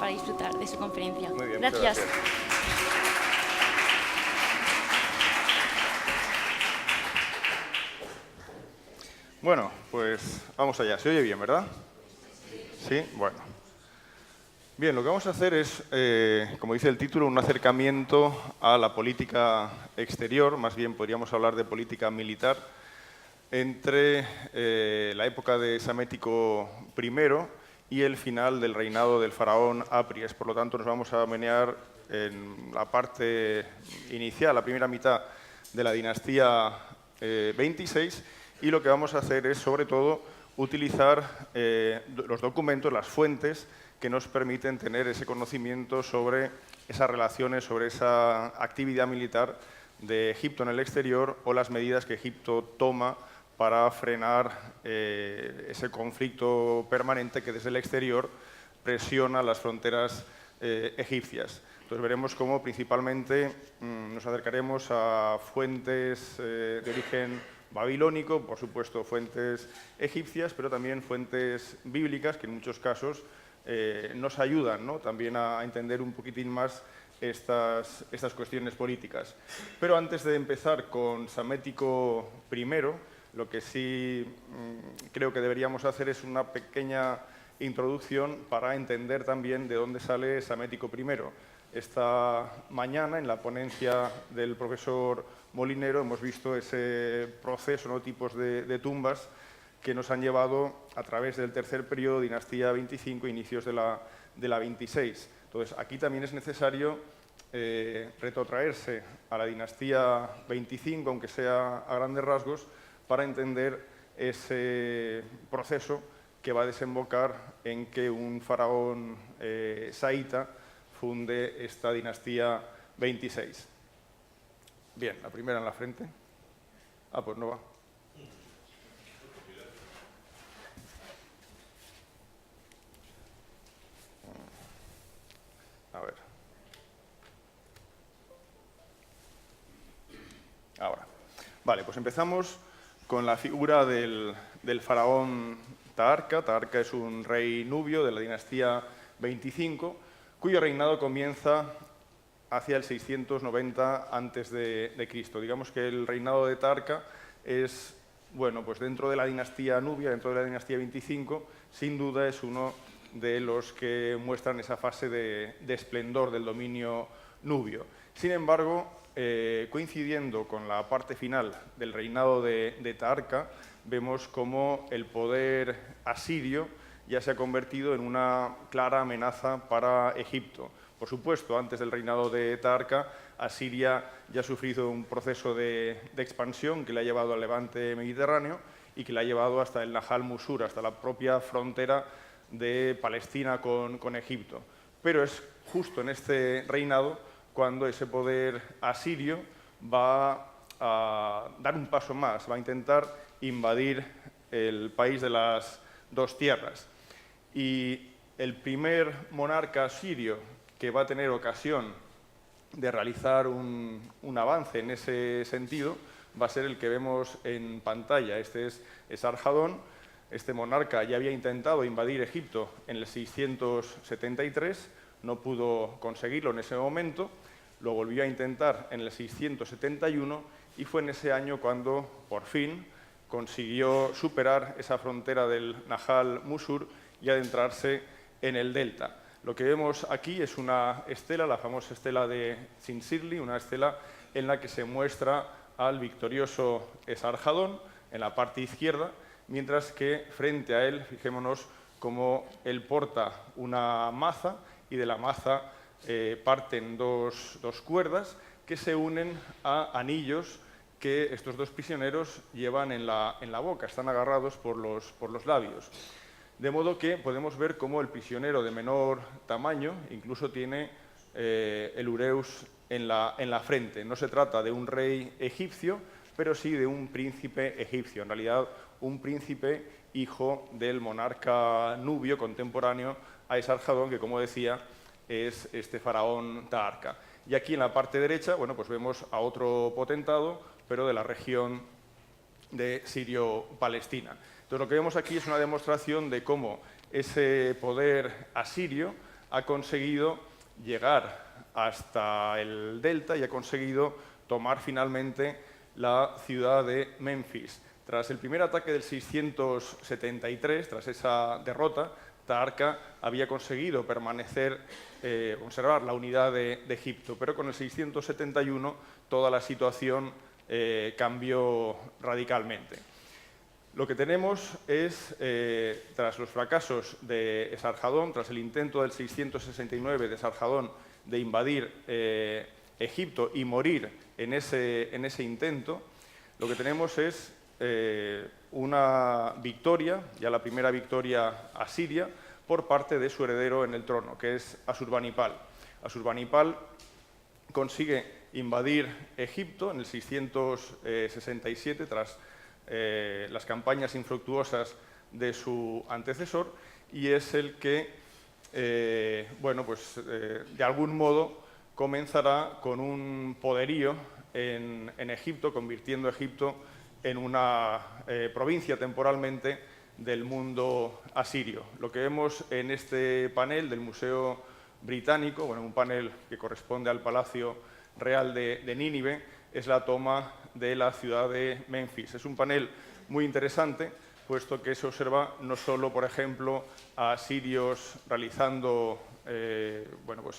para disfrutar de su conferencia. Muy bien, Gracias. muchas gracias. Bueno, pues vamos allá. ¿Se oye bien, verdad? Sí, bueno. Bien, lo que vamos a hacer es, como dice el título, un acercamiento a la política exterior, más bien podríamos hablar de política militar, entre la época de Psamético I y el final del reinado del faraón Apries. Por lo tanto, nos vamos a menear en la parte inicial, la primera mitad de la dinastía 26, y lo que vamos a hacer es, sobre todo, utilizar los documentos, las fuentes, que nos permiten tener ese conocimiento sobre esas relaciones, sobre esa actividad militar de Egipto en el exterior o las medidas que Egipto toma para frenar ese conflicto permanente que desde el exterior presiona las fronteras egipcias. Entonces veremos cómo principalmente nos acercaremos a fuentes de origen babilónico, por supuesto fuentes egipcias, pero también fuentes bíblicas que en muchos casos nos ayudan, ¿no?, también a entender un poquitín más estas cuestiones políticas. Pero antes de empezar con Psamético I, lo que sí creo que deberíamos hacer es una pequeña introducción para entender también de dónde sale Psamético I. Esta mañana, en la ponencia del profesor Molinero, hemos visto ese proceso, ¿no?, tipos de tumbas que nos han llevado a través del tercer periodo, dinastía 25, inicios de la 26. Entonces, aquí también es necesario retrotraerse a la dinastía 25, aunque sea a grandes rasgos, para entender ese proceso que va a desembocar en que un faraón saíta funde esta dinastía 26. Bien, la primera en la frente. Ah, pues no va. A ver. Ahora. Vale, pues empezamos con la figura del faraón Taharka. Taharka es un rey nubio de la dinastía 25, cuyo reinado comienza hacia el 690 a.C. Digamos que el reinado de Taharka es, bueno, pues dentro de la dinastía nubia, dentro de la dinastía 25, sin duda es uno de los que muestran esa fase de esplendor del dominio nubio. Sin embargo, coincidiendo con la parte final del reinado de Taharka, vemos cómo el poder asirio ya se ha convertido en una clara amenaza para Egipto. Por supuesto, antes del reinado de Taharka, Asiria ya ha sufrido un proceso de expansión que le ha llevado al levante mediterráneo y que le ha llevado hasta el Nahal Musur, hasta la propia frontera de Palestina con Egipto. Pero es justo en este reinado cuando ese poder asirio va a dar un paso más, va a intentar invadir el país de las dos tierras. Y el primer monarca asirio que va a tener ocasión de realizar un avance en ese sentido va a ser el que vemos en pantalla. Este es Esarhadón. Este monarca ya había intentado invadir Egipto en el 673, no pudo conseguirlo en ese momento, lo volvió a intentar en el 671 y fue en ese año cuando, por fin, consiguió superar esa frontera del Nahal Musur y adentrarse en el delta. Lo que vemos aquí es una estela, la famosa estela de Zincirli, una estela en la que se muestra al victorioso Esarhadón en la parte izquierda, mientras que frente a él, fijémonos cómo él porta una maza y de la maza parten dos cuerdas que se unen a anillos que estos dos prisioneros llevan en la boca, están agarrados por los labios. De modo que podemos ver cómo el prisionero de menor tamaño incluso tiene el ureus en la frente. No se trata de un rey egipcio, pero sí de un príncipe egipcio. En realidad, un príncipe hijo del monarca nubio contemporáneo a Esarhadón, que, como decía, es este faraón Taharka. Y aquí en la parte derecha, bueno, pues vemos a otro potentado, pero de la región de Sirio-Palestina. Entonces, lo que vemos aquí es una demostración de cómo ese poder asirio ha conseguido llegar hasta el delta y ha conseguido tomar finalmente la ciudad de Memphis. Tras el primer ataque del 673, tras esa derrota, Taharqa había conseguido conservar la unidad de Egipto, pero con el 671 toda la situación cambió radicalmente. Lo que tenemos es, tras los fracasos de Esarhadón, tras el intento del 669 de Esarhadón de invadir Egipto y morir en ese intento, lo que tenemos es una victoria, ya la primera victoria asiria, por parte de su heredero en el trono, que es Asurbanipal. Asurbanipal consigue invadir Egipto en el 667, tras las campañas infructuosas de su antecesor, y es el que, de algún modo comenzará con un poderío en Egipto, convirtiendo a Egipto en una provincia temporalmente del mundo asirio. Lo que vemos en este panel del Museo Británico, un panel que corresponde al Palacio Real de Nínive, es la toma de la ciudad de Memphis. Es un panel muy interesante, puesto que se observa no solo, por ejemplo, a asirios realizando,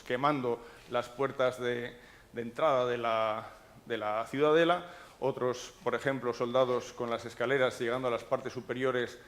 quemando las puertas de entrada de la ciudadela, otros, por ejemplo, soldados con las escaleras llegando a las partes superiores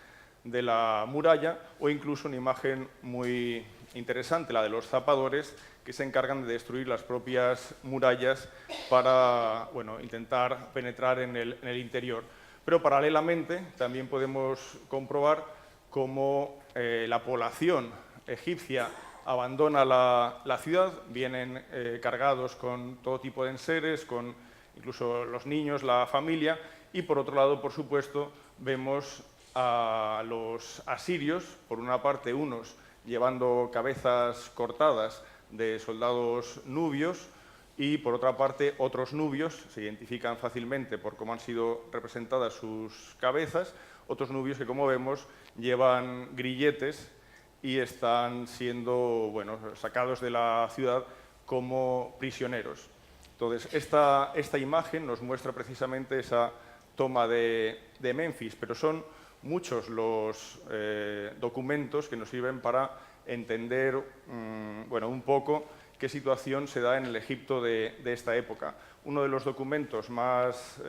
de la muralla, o incluso una imagen muy interesante, la de los zapadores, que se encargan de destruir las propias murallas para intentar penetrar en el interior. Pero paralelamente también podemos comprobar cómo la población egipcia abandona la ciudad, vienen cargados con todo tipo de enseres, con incluso los niños, la familia, y por otro lado, por supuesto, vemos a los asirios, por una parte unos llevando cabezas cortadas de soldados nubios y por otra parte otros nubios, se identifican fácilmente por cómo han sido representadas sus cabezas, otros nubios que, como vemos, llevan grilletes y están siendo sacados de la ciudad como prisioneros. Entonces, esta imagen nos muestra precisamente esa toma de Memphis, pero son muchos los documentos que nos sirven para entender un poco qué situación se da en el Egipto de esta época. Uno de los documentos más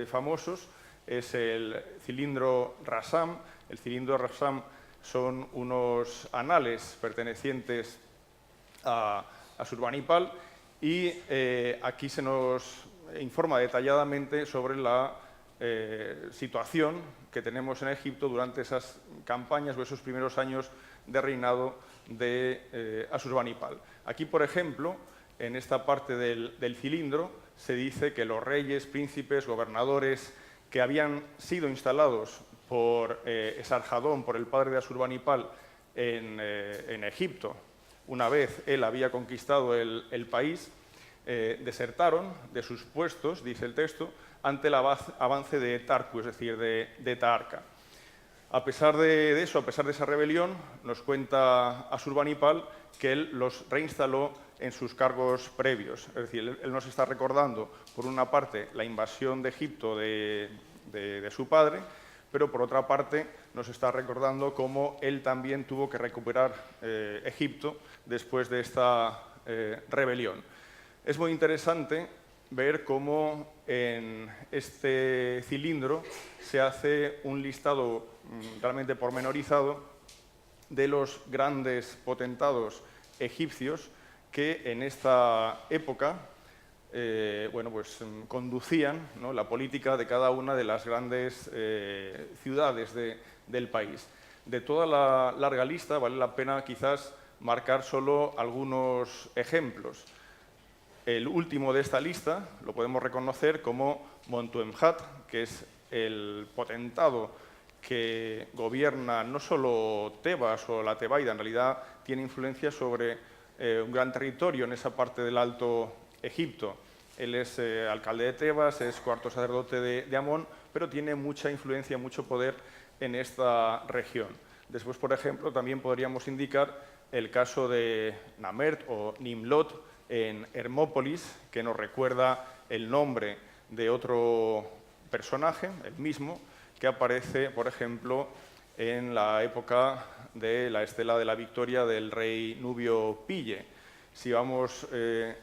famosos es el cilindro Rassam. El cilindro Rassam son unos anales pertenecientes a Asurbanipal y aquí se nos informa detalladamente sobre la situación que tenemos en Egipto durante esas campañas o esos primeros años de reinado de Asurbanipal. Aquí, por ejemplo, en esta parte del cilindro se dice que los reyes, príncipes, gobernadores que habían sido instalados por Esarhadón, por el padre de Asurbanipal, en Egipto, una vez él había conquistado el país, desertaron de sus puestos, dice el texto, ante el avance de Tarku, es decir, de Taharqa. A pesar de eso, a pesar de esa rebelión, nos cuenta Asurbanipal que él los reinstaló en sus cargos previos. Es decir, él nos está recordando, por una parte, la invasión de Egipto de su padre, pero por otra parte nos está recordando cómo él también tuvo que recuperar Egipto después de esta rebelión. Es muy interesante ver cómo en este cilindro se hace un listado realmente pormenorizado de los grandes potentados egipcios que en esta época conducían, ¿no?, la política de cada una de las grandes ciudades del país. De toda la larga lista vale la pena quizás marcar solo algunos ejemplos. El último de esta lista lo podemos reconocer como Montuemhat, que es el potentado que gobierna no solo Tebas o la Tebaida, en realidad tiene influencia sobre un gran territorio en esa parte del Alto Egipto. Él es alcalde de Tebas, es cuarto sacerdote de Amón, pero tiene mucha influencia, mucho poder en esta región. Después, por ejemplo, también podríamos indicar el caso de Namert o Nimlot en Hermópolis, que nos recuerda el nombre de otro personaje, el mismo, que aparece, por ejemplo, en la época de la Estela de la Victoria del rey Nubio Pille. Si vamos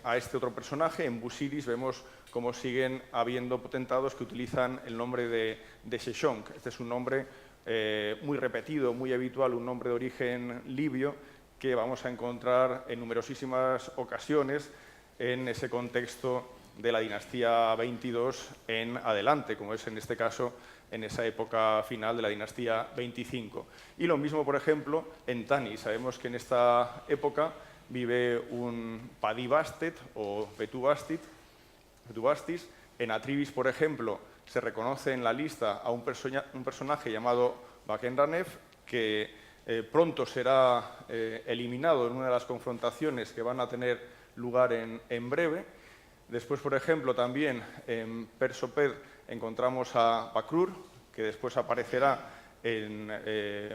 a este otro personaje, en Busiris vemos cómo siguen habiendo potentados que utilizan el nombre de Sheshonq. Este es un nombre muy repetido, muy habitual, un nombre de origen libio que vamos a encontrar en numerosísimas ocasiones en ese contexto de la dinastía 22 en adelante, como es en este caso en esa época final de la dinastía 25. Y lo mismo, por ejemplo, en Tani. Sabemos que en esta época vive un Padibastet o Betubastis. En Atribis, por ejemplo, se reconoce en la lista a un personaje llamado Bakenranef, que pronto será eliminado en una de las confrontaciones que van a tener lugar en breve. Después, por ejemplo, también en Persoped encontramos a Bakrur, que después aparecerá en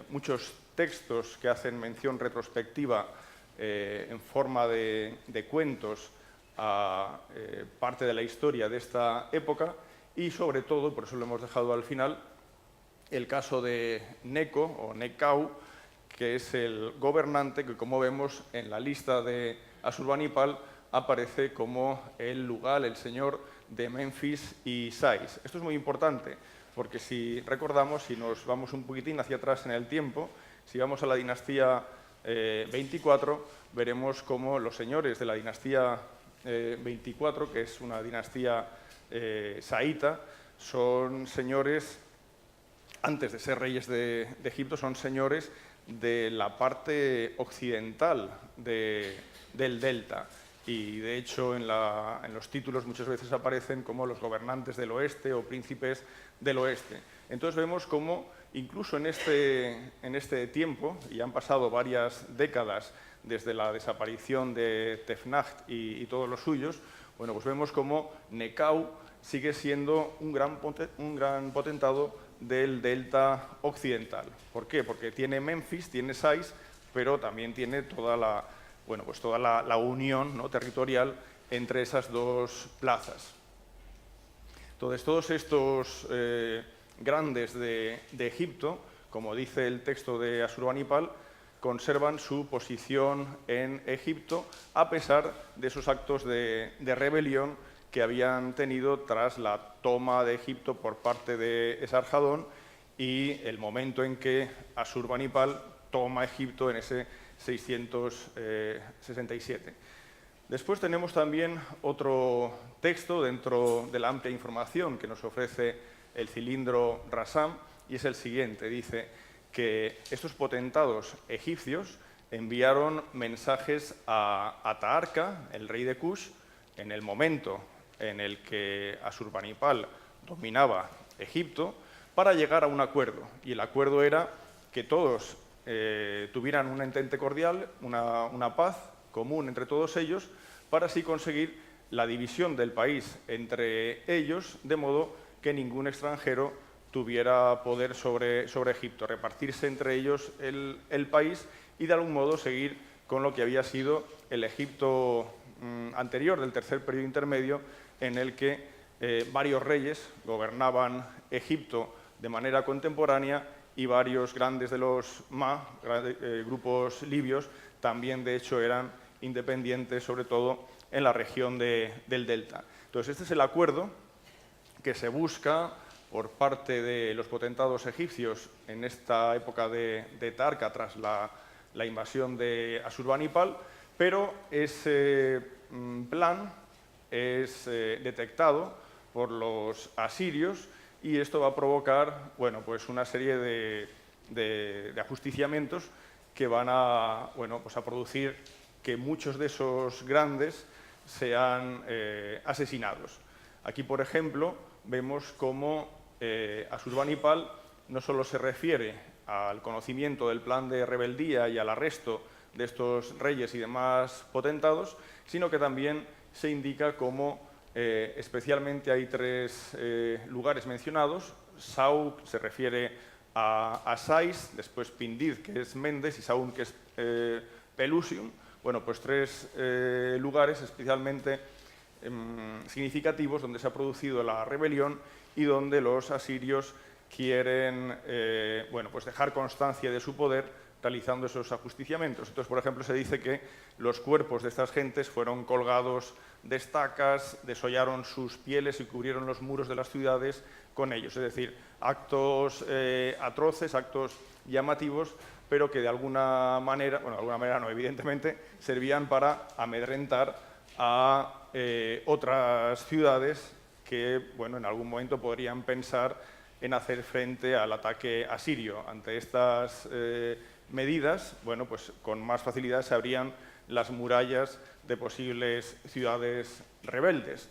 muchos textos que hacen mención retrospectiva en forma de cuentos a parte de la historia de esta época y, sobre todo, por eso lo hemos dejado al final, el caso de Neco o Nekau, que es el gobernante que, como vemos en la lista de Asurbanipal, aparece como el Lugal, el señor de Memphis y Sais. Esto es muy importante porque si recordamos, si nos vamos un poquitín hacia atrás en el tiempo, si vamos a la dinastía 24, veremos cómo los señores de la dinastía 24, que es una dinastía saíta, son señores, antes de ser reyes de Egipto, son señores de la parte occidental del delta. Y, de hecho, en los títulos muchas veces aparecen como los gobernantes del oeste o príncipes del oeste. Entonces vemos cómo, incluso en este tiempo, y han pasado varias décadas desde la desaparición de Tefnacht y todos los suyos, bueno, pues vemos cómo Nekau sigue siendo un gran potentado del delta occidental. ¿Por qué? Porque tiene Memphis, tiene Sais, pero también tiene toda la unión, ¿no?, territorial entre esas dos plazas. Entonces, todos estos grandes de Egipto, como dice el texto de Asurbanipal, conservan su posición en Egipto a pesar de esos actos de rebelión que habían tenido tras la toma de Egipto por parte de Esarhadón y el momento en que Asurbanipal toma Egipto en ese 667. Después tenemos también otro texto dentro de la amplia información que nos ofrece el cilindro Rasam, y es el siguiente. Dice que estos potentados egipcios enviaron mensajes a Taharka, el rey de Kush, en el momento en el que Asurbanipal dominaba Egipto, para llegar a un acuerdo. Y el acuerdo era que todos tuvieran un entente cordial, una paz común entre todos ellos, para así conseguir la división del país entre ellos, de modo que ningún extranjero tuviera poder sobre Egipto, repartirse entre ellos el país y de algún modo seguir con lo que había sido el Egipto anterior, del tercer periodo intermedio, en el que varios reyes gobernaban Egipto de manera contemporánea y varios grandes de los grupos libios, también de hecho eran independientes, sobre todo en la región del delta. Entonces, este es el acuerdo que se busca por parte de los potentados egipcios en esta época de Taharka, tras la invasión de Asurbanipal, pero ese plan es detectado por los asirios y esto va a provocar, bueno, pues una serie de ajusticiamientos que van a producir que muchos de esos grandes sean asesinados. Aquí, por ejemplo, vemos cómo Asurbanipal no solo se refiere al conocimiento del plan de rebeldía y al arresto de estos reyes y demás potentados, sino que también se indica cómo especialmente hay tres lugares mencionados. Sauk se refiere a Sais, después Pindid, que es Mendes, y Saúl, que es Pelusium, bueno, pues 3 lugares especialmente significativos donde se ha producido la rebelión y donde los asirios quieren bueno, pues dejar constancia de su poder realizando esos ajusticiamientos. Entonces, por ejemplo, se dice que los cuerpos de estas gentes fueron colgados de estacas, desollaron sus pieles y cubrieron los muros de las ciudades con ellos. Es decir, actos atroces, actos llamativos, pero que de alguna manera, bueno, de alguna manera no, evidentemente, servían para amedrentar a otras ciudades que, bueno, en algún momento podrían pensar en hacer frente al ataque asirio. Ante estas medidas, bueno, pues con más facilidad se abrían las murallas de posibles ciudades rebeldes.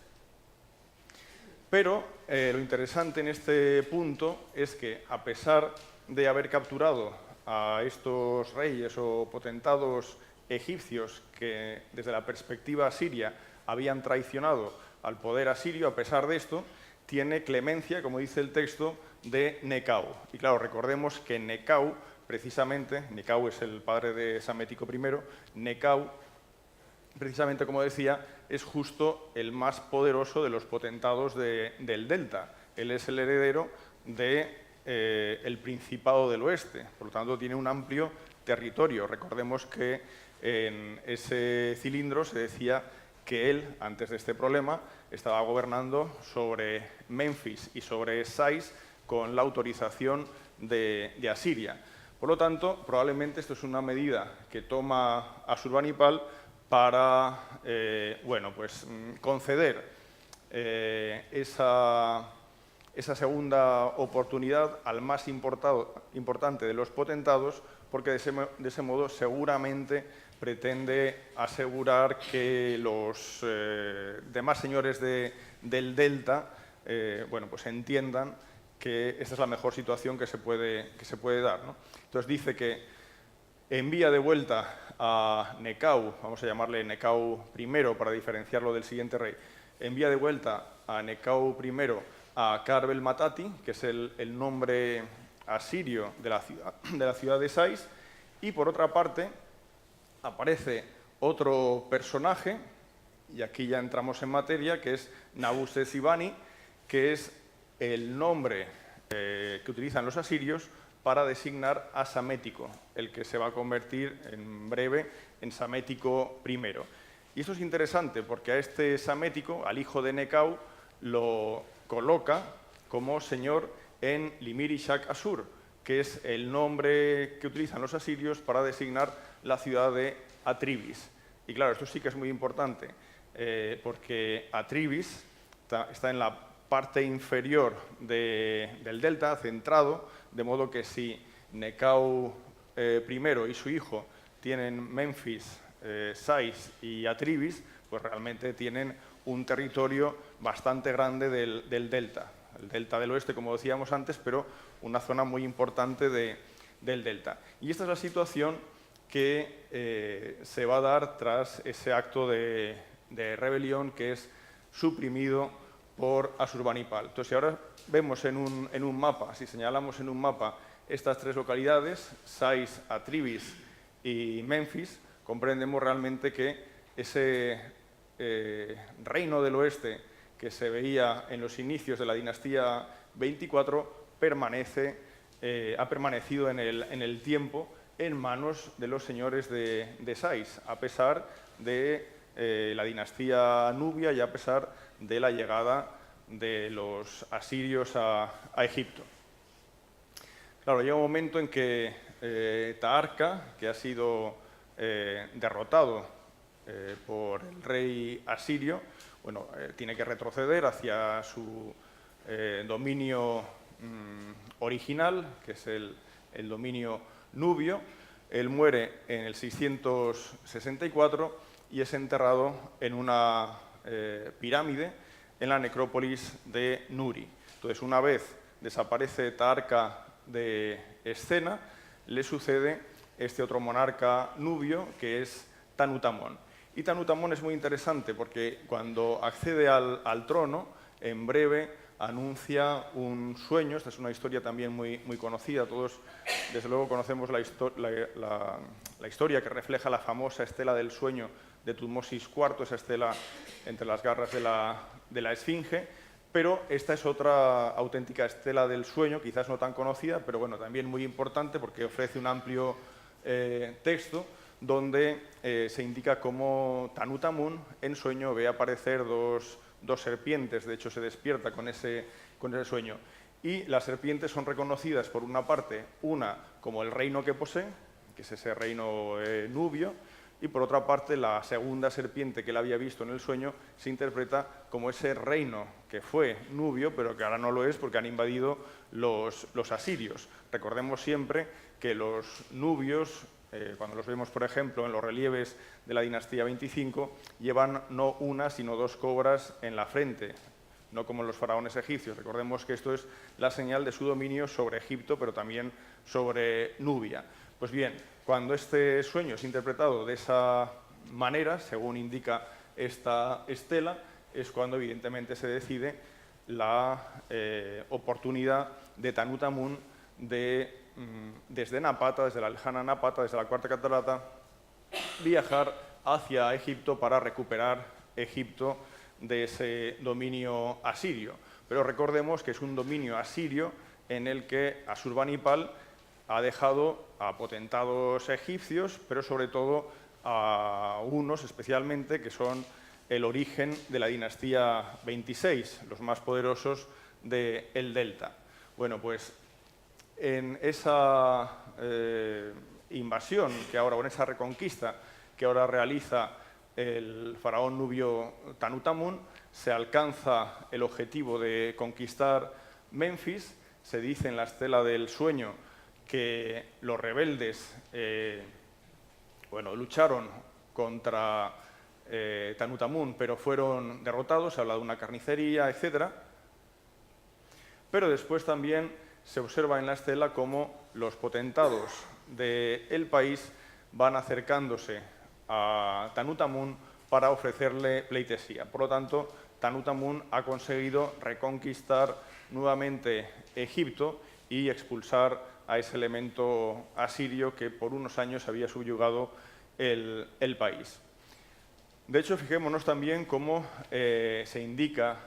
Pero lo interesante en este punto es que, a pesar de haber capturado a estos reyes o potentados egipcios que, desde la perspectiva asiria, habían traicionado al poder asirio, a pesar de esto, tiene clemencia, como dice el texto, de Necau. Y claro, recordemos que Necau, precisamente, Necau es el padre de Psamético I, Necau, precisamente, como decía, es justo el más poderoso de los potentados del delta. Él es el heredero del Principado del Oeste, por lo tanto tiene un amplio territorio. Recordemos que en ese cilindro se decía que él, antes de este problema, estaba gobernando sobre Memphis y sobre Sais con la autorización de Asiria. Por lo tanto, probablemente esto es una medida que toma Asurbanipal para bueno, pues, conceder esa segunda oportunidad al más importante de los potentados, porque de ese modo seguramente pretende asegurar que los demás señores del delta bueno, pues entiendan que esta es la mejor situación que se puede dar, ¿no? Entonces dice que envía de vuelta a Necau, vamos a llamarle Necau I para diferenciarlo del siguiente rey, envía de vuelta a Necau I a Karbel Matati, que es el nombre asirio de la ciudad de Sais, y por otra parte aparece otro personaje, y aquí ya entramos en materia, que es Nabusezibani, que es el nombre que utilizan los asirios para designar a Psamético, el que se va a convertir en breve en Psamético I. Y esto es interesante porque a este Psamético, al hijo de Necau, lo coloca como señor en Limir Ishak Asur, que es el nombre que utilizan los asirios para designar la ciudad de Atribis. Y claro, esto sí que es muy importante, porque Atribis está en la parte inferior del delta, centrado, de modo que si Necau I y su hijo tienen Memphis, Sais y Atribis, pues realmente tienen un territorio bastante grande del delta. El delta del oeste, como decíamos antes, pero una zona muy importante del delta. Y esta es la situación que se va a dar tras ese acto de rebelión que es suprimido por Asurbanipal. Entonces, si ahora vemos en un mapa, si señalamos en un mapa estas 3 localidades, Sais, Atribis y Memphis, comprendemos realmente que ese reino del oeste que se veía en los inicios de la dinastía 24 ha permanecido en el tiempo en manos de los señores de Sais, a pesar de la dinastía nubia y a pesar de la llegada de los asirios a Egipto. Claro, llega un momento en que Taharka, que ha sido derrotado por el rey asirio, bueno, tiene que retroceder hacia su dominio original, que es el dominio nubio. Él muere en el 664 y es enterrado en una pirámide en la necrópolis de Nuri. Entonces, una vez desaparece Taharka de escena, le sucede este otro monarca nubio, que es Tanutamón. Y Tanutamón es muy interesante porque cuando accede al trono, en breve anuncia un sueño. Esta es una historia también muy conocida. Todos, desde luego, conocemos la historia que refleja la famosa estela del sueño de Tutmosis IV, esa estela entre las garras de la Esfinge, pero esta es otra auténtica estela del sueño, quizás no tan conocida, pero bueno, también muy importante porque ofrece un amplio texto donde se indica cómo Tanut Amun en sueño ve aparecer dos serpientes, de hecho se despierta con ese sueño. Y las serpientes son reconocidas por una parte, una como el reino que posee, que es ese reino nubio, y por otra parte la segunda serpiente que él había visto en el sueño se interpreta como ese reino que fue nubio, pero que ahora no lo es porque han invadido los asirios. Recordemos siempre que los nubios, cuando los vemos, por ejemplo, en los relieves de la dinastía 25, llevan no una, sino dos cobras en la frente, no como los faraones egipcios. Recordemos que esto es la señal de su dominio sobre Egipto, pero también sobre Nubia. Pues bien, cuando este sueño es interpretado de esa manera, según indica esta estela, es cuando evidentemente se decide la oportunidad de Tanut Amun de, desde Napata, desde la lejana Napata, desde la Cuarta Catarata, viajar hacia Egipto para recuperar Egipto de ese dominio asirio. Pero recordemos que es un dominio asirio en el que Asurbanipal ha dejado a potentados egipcios, pero sobre todo a unos especialmente que son el origen de la dinastía 26, los más poderosos del Delta. Bueno, pues en esa invasión que ahora, o en esa reconquista que ahora realiza el faraón nubio Tanut Amun, se alcanza el objetivo de conquistar Menfis. Se dice en la estela del sueño que los rebeldes lucharon contra Tanut Amun, pero fueron derrotados, se habla de una carnicería, etc. Pero después también se observa en la estela cómo los potentados del país van acercándose a Tanut Amun para ofrecerle pleitesía. Por lo tanto, Tanut Amun ha conseguido reconquistar nuevamente Egipto y expulsar a ese elemento asirio que por unos años había subyugado el país. De hecho, fijémonos también cómo se indica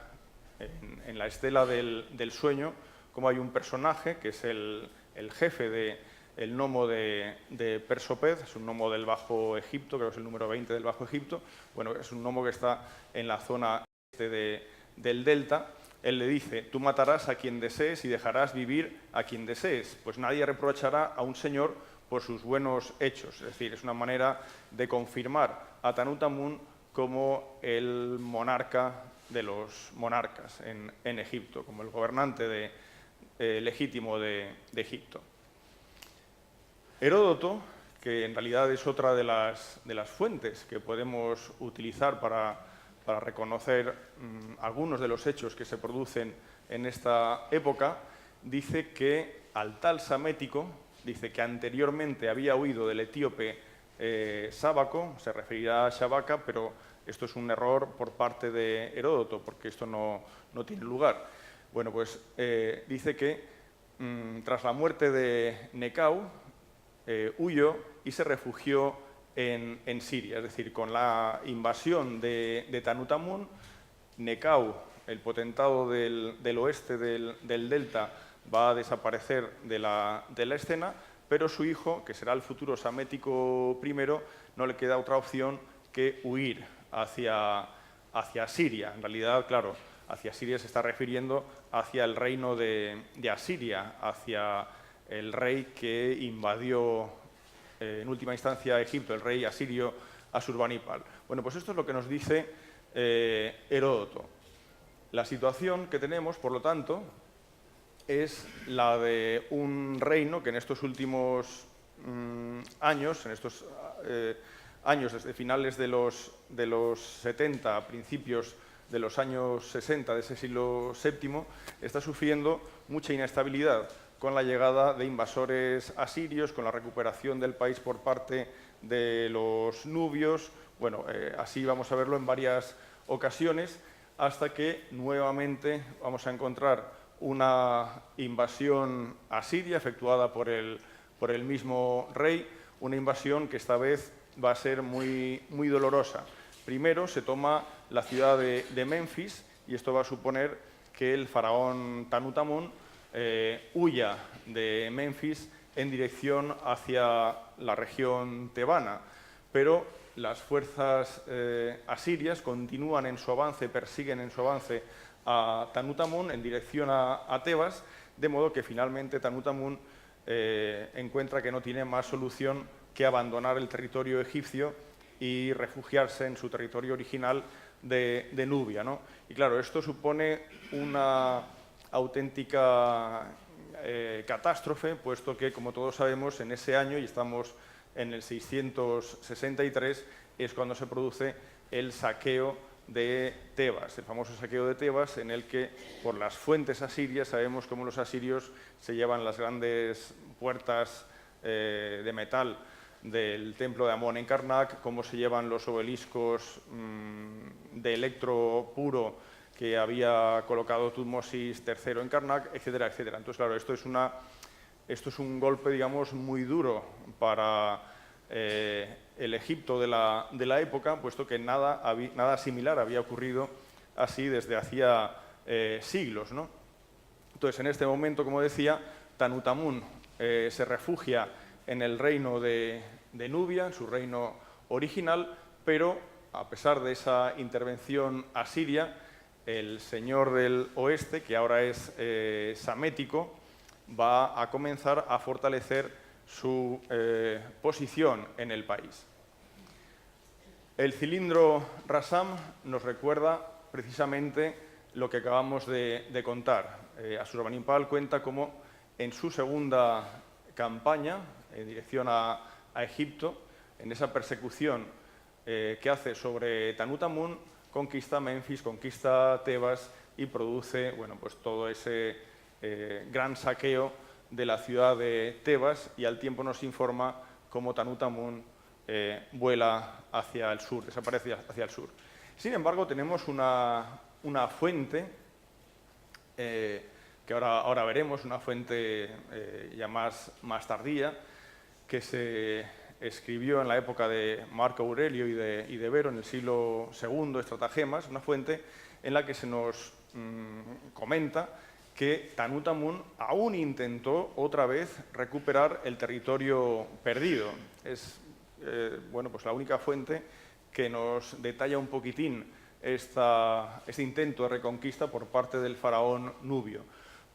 en la estela del sueño, cómo hay un personaje que es el jefe el gnomo de Persoped, es un gnomo del Bajo Egipto, creo que es el número 20 del Bajo Egipto. Bueno, es un gnomo que está en la zona este del delta. Él le dice: tú matarás a quien desees y dejarás vivir a quien desees, pues nadie reprochará a un señor por sus buenos hechos. Es decir, es una manera de confirmar a Tanut Amun como el monarca de los monarcas en Egipto, como el gobernante legítimo de Egipto. Heródoto, que en realidad es otra de las fuentes que podemos utilizar para reconocer algunos de los hechos que se producen en esta época, dice que al tal Samético, dice que anteriormente había huido del etíope Sábaco, se referirá a Shabaka, pero esto es un error por parte de Heródoto, porque esto no tiene lugar. Bueno, pues dice que tras la muerte de Necau, huyó y se refugió en Siria. Es decir, con la invasión de Tanut Amun, Necau, el potentado del oeste del delta, va a desaparecer de la escena, pero su hijo, que será el futuro Samético I, no le queda otra opción que huir hacia Siria. En realidad, claro, hacia Siria se está refiriendo hacia el reino de Asiria, hacia el rey que invadió en última instancia Egipto, el rey asirio Asurbanipal. Bueno, pues esto es lo que nos dice Heródoto. La situación que tenemos, por lo tanto, es la de un reino que en estos últimos años, años desde finales de los 70 a principios de los años 60 de ese siglo VII, está sufriendo mucha inestabilidad con la llegada de invasores asirios, con la recuperación del país por parte de los nubios. Bueno, así vamos a verlo en varias ocasiones, hasta que nuevamente vamos a encontrar una invasión asiria efectuada por el mismo rey, una invasión que esta vez va a ser muy dolorosa. Primero se toma la ciudad de Memphis y esto va a suponer que el faraón Tanutamun huya de Memphis en dirección hacia la región tebana, pero las fuerzas asirias continúan en su avance, persiguen en su avance a Tanutamun en dirección a Tebas, de modo que finalmente Tanutamun encuentra que no tiene más solución que abandonar el territorio egipcio y refugiarse en su territorio original de Nubia, ¿no? Y claro, esto supone una auténtica catástrofe, puesto que, como todos sabemos, en ese año, y estamos en el 663, es cuando se produce el saqueo de Tebas, el famoso saqueo de Tebas, en el que, por las fuentes asirias, sabemos cómo los asirios se llevan las grandes puertas de metal del templo de Amón en Karnak, cómo se llevan los obeliscos de electro puro que había colocado Tutmosis III en Karnak, etcétera, etcétera. Entonces, claro, esto es un golpe, digamos, muy duro para el Egipto de la época, puesto que nada similar había ocurrido así desde hacía siglos, ¿no? Entonces, en este momento, como decía, Tanutamun se refugia en el reino de Nubia, en su reino original, pero a pesar de esa intervención asiria, el señor del oeste, que ahora es Samético, va a comenzar a fortalecer su posición en el país. El cilindro Rasam nos recuerda precisamente lo que acabamos de contar. Asurbanipal cuenta cómo en su segunda campaña en dirección a Egipto, en esa persecución que hace sobre Tanutamun, conquista Memphis, conquista Tebas y produce, bueno, pues todo ese gran saqueo de la ciudad de Tebas, y al tiempo nos informa cómo Tanutamun vuela hacia el sur, desaparece hacia el sur. Sin embargo, tenemos una fuente que ahora veremos, una fuente ya más tardía, que se escribió en la época de Marco Aurelio y de Vero, en el siglo II, Estratagemas, una fuente en la que se nos comenta que Tanutamun aún intentó otra vez recuperar el territorio perdido. Es bueno, pues la única fuente que nos detalla un poquitín este intento de reconquista por parte del faraón nubio.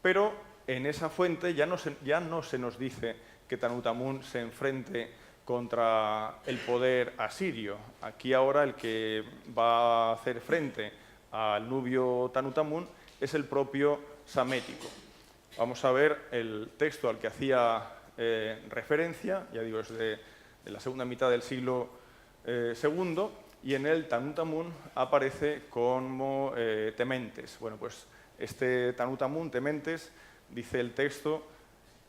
Pero en esa fuente ya no se nos dice que Tanutamun se enfrente contra el poder asirio. Aquí ahora el que va a hacer frente al nubio Tanutamun es el propio Samético. Vamos a ver el texto al que hacía referencia, ya digo, es de la segunda mitad del siglo II, y en él Tanutamun aparece como Tementes. Bueno, pues este Tanutamun, Tementes, dice el texto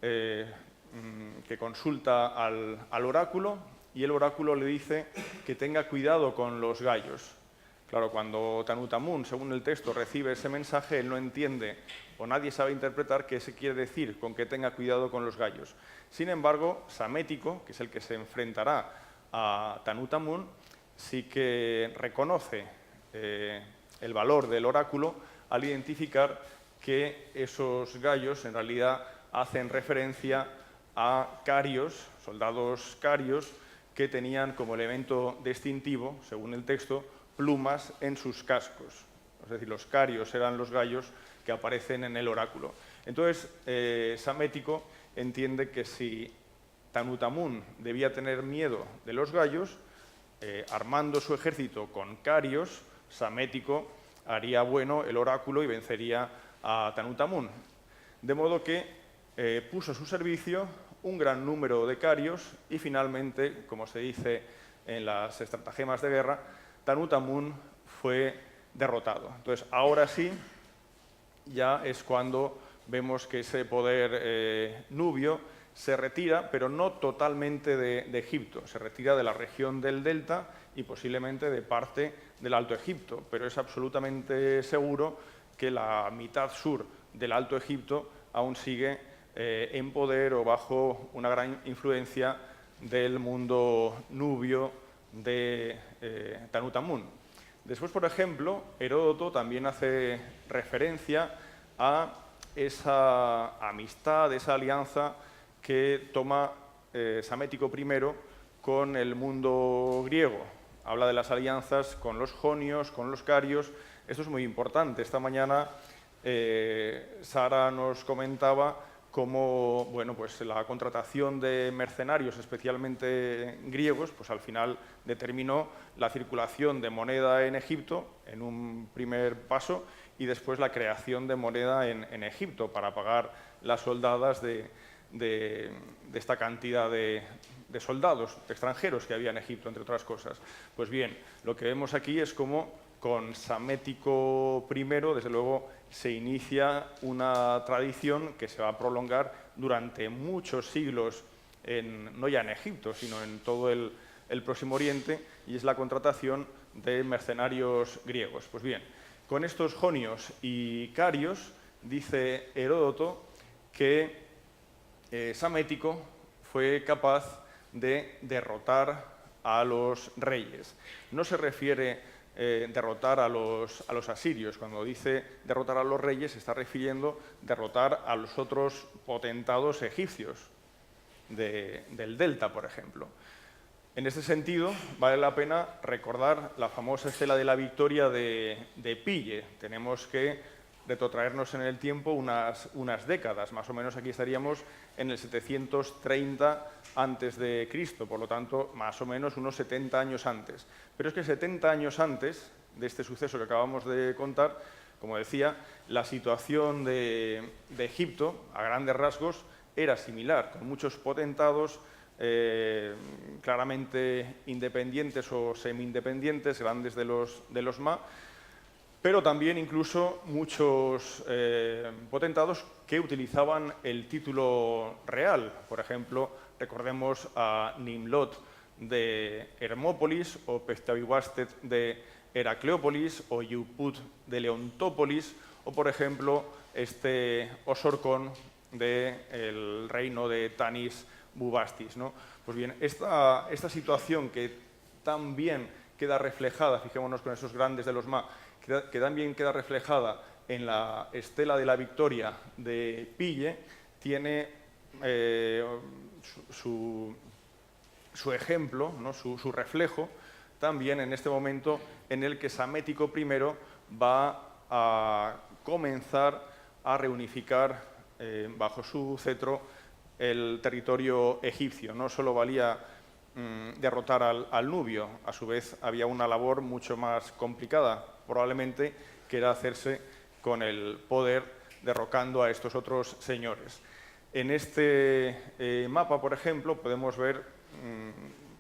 que consulta al oráculo, y el oráculo le dice que tenga cuidado con los gallos. Claro, cuando Tanutamun, según el texto, recibe ese mensaje, él no entiende o nadie sabe interpretar qué se quiere decir con que tenga cuidado con los gallos. Sin embargo, Samético, que es el que se enfrentará a Tanutamun, sí que reconoce el valor del oráculo al identificar que esos gallos en realidad hacen referencia a carios, soldados carios, que tenían como elemento distintivo, según el texto, plumas en sus cascos. Es decir, los carios eran los gallos que aparecen en el oráculo. Entonces, Samético entiende que si Tanutamun debía tener miedo de los gallos, armando su ejército con carios, Samético haría bueno el oráculo y vencería a Tanutamun. De modo que puso a su servicio un gran número de carios y finalmente, como se dice en las estratagemas de guerra, Tanutamun fue derrotado. Entonces, ahora sí, ya es cuando vemos que ese poder nubio se retira, pero no totalmente de Egipto, se retira de la región del delta y posiblemente de parte del Alto Egipto, pero es absolutamente seguro que la mitad sur del Alto Egipto aún sigue en poder o bajo una gran influencia del mundo nubio de Tanutamun. Después, por ejemplo, Heródoto también hace referencia a esa amistad, esa alianza que toma Psamético I con el mundo griego. Habla de las alianzas con los jonios, con los carios. Esto es muy importante. Esta mañana Sara nos comentaba cómo pues la contratación de mercenarios, especialmente griegos, pues al final determinó la circulación de moneda en Egipto en un primer paso y después la creación de moneda en Egipto para pagar las soldadas de esta cantidad de soldados extranjeros que había en Egipto, entre otras cosas. Pues bien, lo que vemos aquí es cómo con Psamético I, desde luego, se inicia una tradición que se va a prolongar durante muchos siglos, no ya en Egipto, sino en todo el Próximo Oriente, y es la contratación de mercenarios griegos. Pues bien, con estos jonios y carios, dice Heródoto que Psamético fue capaz de derrotar a los reyes. No se refiere derrotar a los asirios. Cuando dice derrotar a los reyes, se está refiriendo derrotar a los otros potentados egipcios del delta, por ejemplo. En este sentido, vale la pena recordar la famosa estela de la victoria de Pille. Tenemos que retrotraernos en el tiempo unas décadas. Más o menos aquí estaríamos en el 730 a.C., por lo tanto, más o menos unos 70 años antes. Pero es que 70 años antes de este suceso que acabamos de contar, como decía, la situación de Egipto, a grandes rasgos, era similar, con muchos potentados claramente independientes o semi-independientes, grandes de los Ma, pero también incluso muchos potentados que utilizaban el título real. Por ejemplo, recordemos a Nimlot de Hermópolis, o Peztavihuastet de Heracleópolis, o Yuput de Leontópolis, o, por ejemplo, Osorcón del reino de Tanis Bubastis, ¿no? Pues bien, esta situación que tan bien queda reflejada, fijémonos con esos grandes de los Ma, que también queda reflejada en la estela de la victoria de Pille, tiene su ejemplo, ¿no? su reflejo, también en este momento en el que Psamético I va a comenzar a reunificar bajo su cetro el territorio egipcio. No solo valía derrotar al nubio, a su vez había una labor mucho más complicada, probablemente, que era hacerse con el poder derrocando a estos otros señores. En este mapa, por ejemplo, podemos ver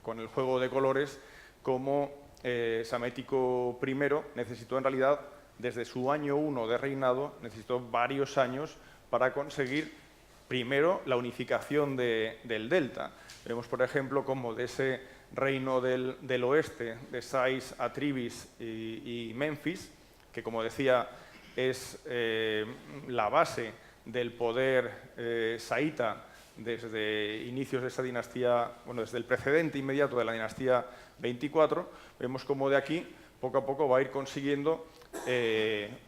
con el juego de colores cómo Psamético I necesitó, en realidad, desde su año 1 de reinado, necesitó varios años para conseguir primero la unificación del delta. Vemos, por ejemplo, cómo de ese reino del oeste, de Sais, Atribis y Menfis, que, como decía, es la base del poder saíta desde inicios de esa dinastía, bueno, desde el precedente inmediato de la dinastía 24, vemos cómo de aquí, poco a poco, va a ir consiguiendo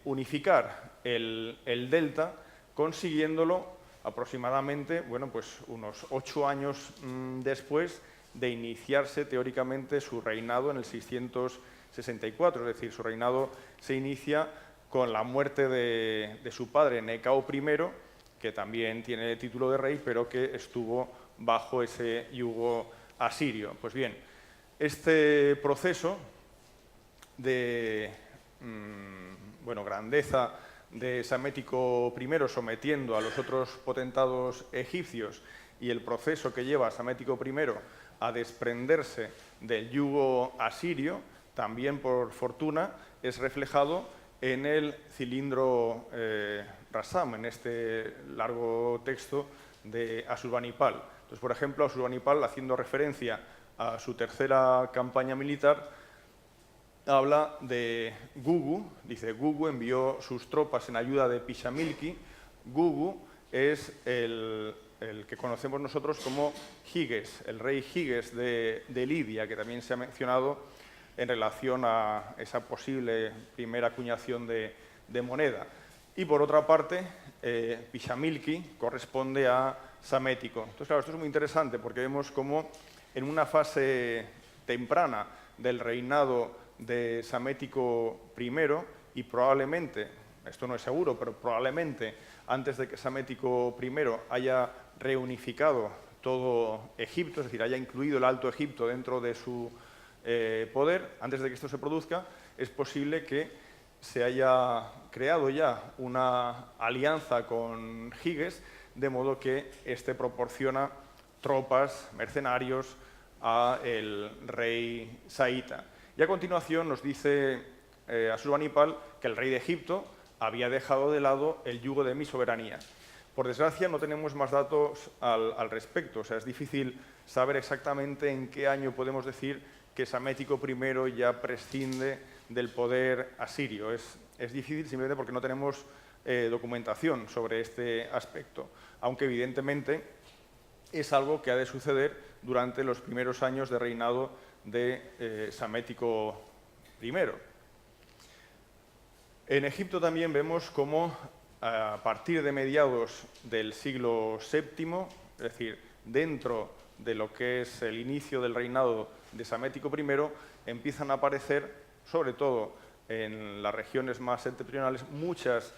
unificar el delta, consiguiéndolo aproximadamente, bueno, pues unos 8 años después de iniciarse teóricamente su reinado en el 664, es decir, su reinado se inicia con la muerte de su padre, Necao I, que también tiene el título de rey, pero que estuvo bajo ese yugo asirio. Pues bien, este proceso de grandeza de Psamético I sometiendo a los otros potentados egipcios y el proceso que lleva a Psamético I a desprenderse del yugo asirio, también por fortuna, es reflejado en el cilindro Rassam, en este largo texto de Asurbanipal. Entonces, por ejemplo, Asurbanipal, haciendo referencia a su tercera campaña militar, habla de Gugu, dice: Gugu envió sus tropas en ayuda de Pishamilki. Gugu es el que conocemos nosotros como Giges, el rey Giges de Lidia, que también se ha mencionado en relación a esa posible primera acuñación de moneda. Y por otra parte, Pishamilki corresponde a Samético. Entonces, claro, esto es muy interesante porque vemos cómo en una fase temprana del reinado de Samético I, y probablemente, esto no es seguro, pero probablemente antes de que Samético I haya reunificado todo Egipto, es decir, haya incluido el Alto Egipto dentro de su poder, antes de que esto se produzca, es posible que se haya creado ya una alianza con Giges, de modo que éste proporciona tropas, mercenarios al rey saíta. Y a continuación nos dice Asurbanipal que el rey de Egipto había dejado de lado el yugo de mi soberanía. Por desgracia, no tenemos más datos al respecto. O sea, es difícil saber exactamente en qué año podemos decir que Samético I ya prescinde del poder asirio. Es difícil simplemente porque no tenemos documentación sobre este aspecto, aunque evidentemente es algo que ha de suceder durante los primeros años de reinado de Samético I. En Egipto también vemos cómo a partir de mediados del siglo VII, es decir, dentro de lo que es el inicio del reinado de Samético I, empiezan a aparecer, sobre todo en las regiones más septentrionales, muchas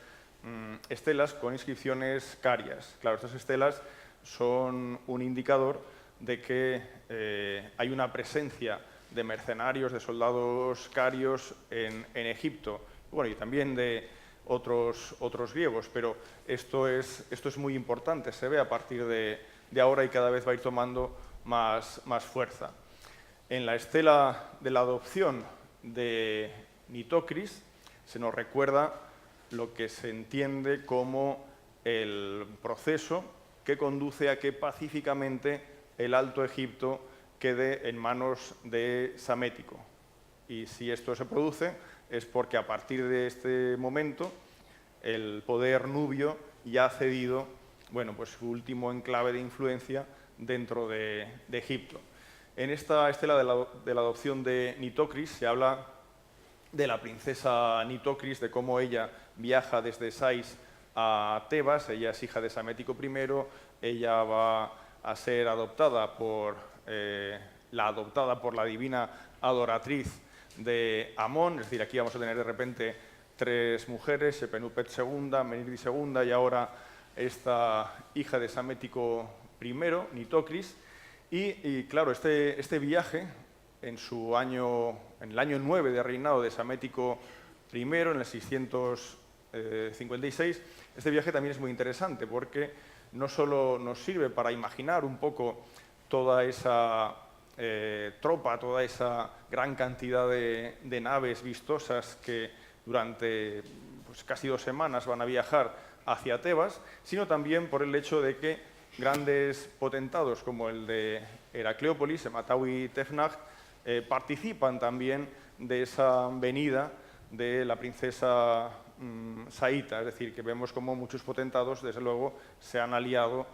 estelas con inscripciones carias. Claro, estas estelas son un indicador de que hay una presencia de mercenarios, de soldados carios en Egipto, bueno, y también de otros griegos, pero esto es muy importante, se ve a partir de ahora y cada vez va a ir tomando más fuerza. En la estela de la adopción de Nitocris se nos recuerda lo que se entiende como el proceso que conduce a que pacíficamente el Alto Egipto quede en manos de Samético. Y si esto se produce es porque a partir de este momento el poder nubio ya ha cedido, bueno, pues su último enclave de influencia dentro de Egipto. En esta estela de la adopción de Nitocris se habla de la princesa Nitocris, de cómo ella viaja desde Sais a Tebas, ella es hija de Samético I, ella va a ser adoptada por la divina adoratriz de Amón, es decir, aquí vamos a tener de repente tres mujeres, Sepenupet II, Menirdis II y ahora esta hija de Samético I, Nitocris, y claro, este viaje en el año 9 de reinado de Samético I, en el 656, este viaje también es muy interesante porque no solo nos sirve para imaginar un poco toda esa tropa, toda esa gran cantidad de naves vistosas que durante pues, casi 2 semanas van a viajar hacia Tebas, sino también por el hecho de que grandes potentados como el de Heracleópolis, Emataui Tefnag, participan también de esa venida de la princesa saíta, es decir, que vemos como muchos potentados, desde luego, se han aliado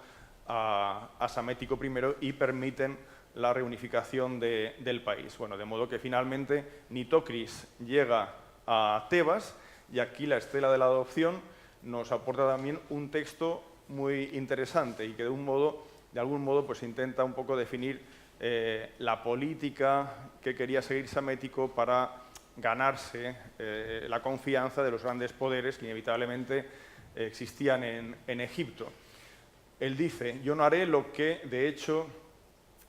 a Samético I y permiten la reunificación del país. Bueno, de modo que finalmente Nitocris llega a Tebas y aquí la estela de la adopción nos aporta también un texto muy interesante y que de algún modo pues intenta un poco definir la política que quería seguir Samético para ganarse la confianza de los grandes poderes que inevitablemente existían en Egipto. Él dice, yo no haré lo que de hecho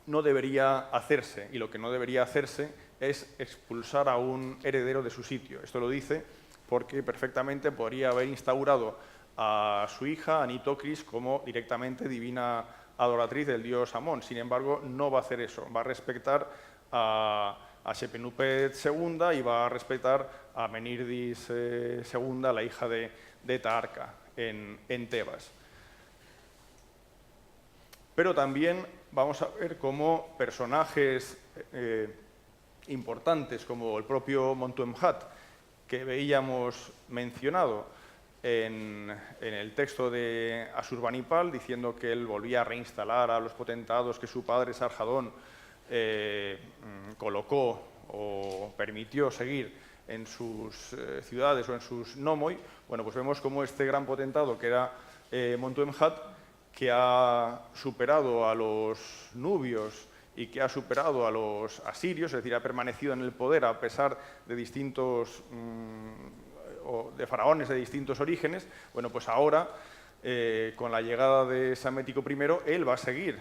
no debería hacerse, y lo que no debería hacerse es expulsar a un heredero de su sitio. Esto lo dice porque perfectamente podría haber instaurado a su hija, a Nitocris, como directamente divina adoratriz del dios Amón. Sin embargo, no va a hacer eso, va a respetar a Sepenupet II y va a respetar a Menirdis II, la hija de Taharka, en Tebas. Pero también vamos a ver cómo personajes importantes, como el propio Montuemhat, que veíamos mencionado, en el texto de Asurbanipal, diciendo que él volvía a reinstalar a los potentados que su padre Sarjadón colocó o permitió seguir en sus ciudades o en sus nomoi. Bueno, pues vemos cómo este gran potentado, que era Montuemhat, que ha superado a los nubios y que ha superado a los asirios, es decir, ha permanecido en el poder a pesar de distintos de faraones de distintos orígenes. Bueno, pues ahora, con la llegada de Psamético I, él va a seguir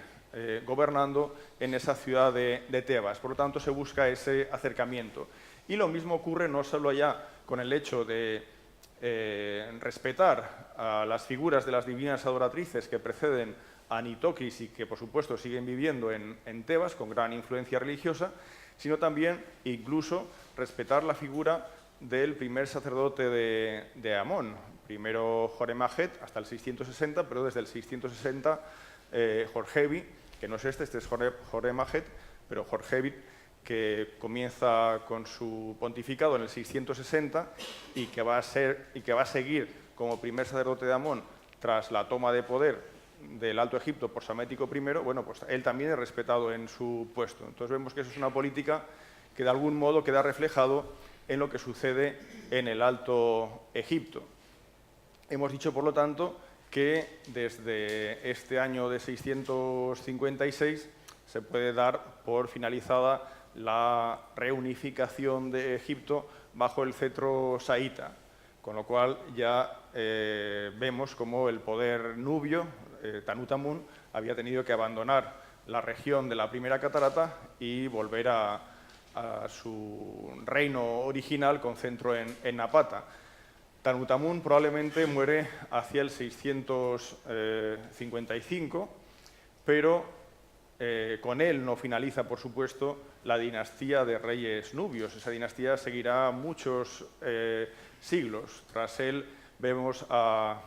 gobernando en esa ciudad de Tebas. Por lo tanto, se busca ese acercamiento. Y lo mismo ocurre no solo ya con el hecho de respetar a las figuras de las divinas adoratrices que preceden a Nitocris y que, por supuesto, siguen viviendo en Tebas con gran influencia religiosa, sino también incluso respetar la figura del primer sacerdote de Amón, primero Joremajet hasta el 660, pero desde el 660 Jorgevi, que no es este es Joremajet, pero Jorgevi, que comienza con su pontificado en el 660 y que va a seguir como primer sacerdote de Amón tras la toma de poder del Alto Egipto por Psamético I. Bueno, pues él también es respetado en su puesto. Entonces vemos que eso es una política que de algún modo queda reflejado en lo que sucede en el Alto Egipto. Hemos dicho, por lo tanto, que desde este año de 656 se puede dar por finalizada la reunificación de Egipto bajo el cetro saíta, con lo cual ya vemos cómo el poder nubio, Tanutamun, había tenido que abandonar la región de la primera catarata y volver a su reino original con centro en Napata. Tanutamun probablemente muere hacia el 655, pero con él no finaliza, por supuesto, la dinastía de reyes nubios. Esa dinastía seguirá muchos siglos. Tras él vemos a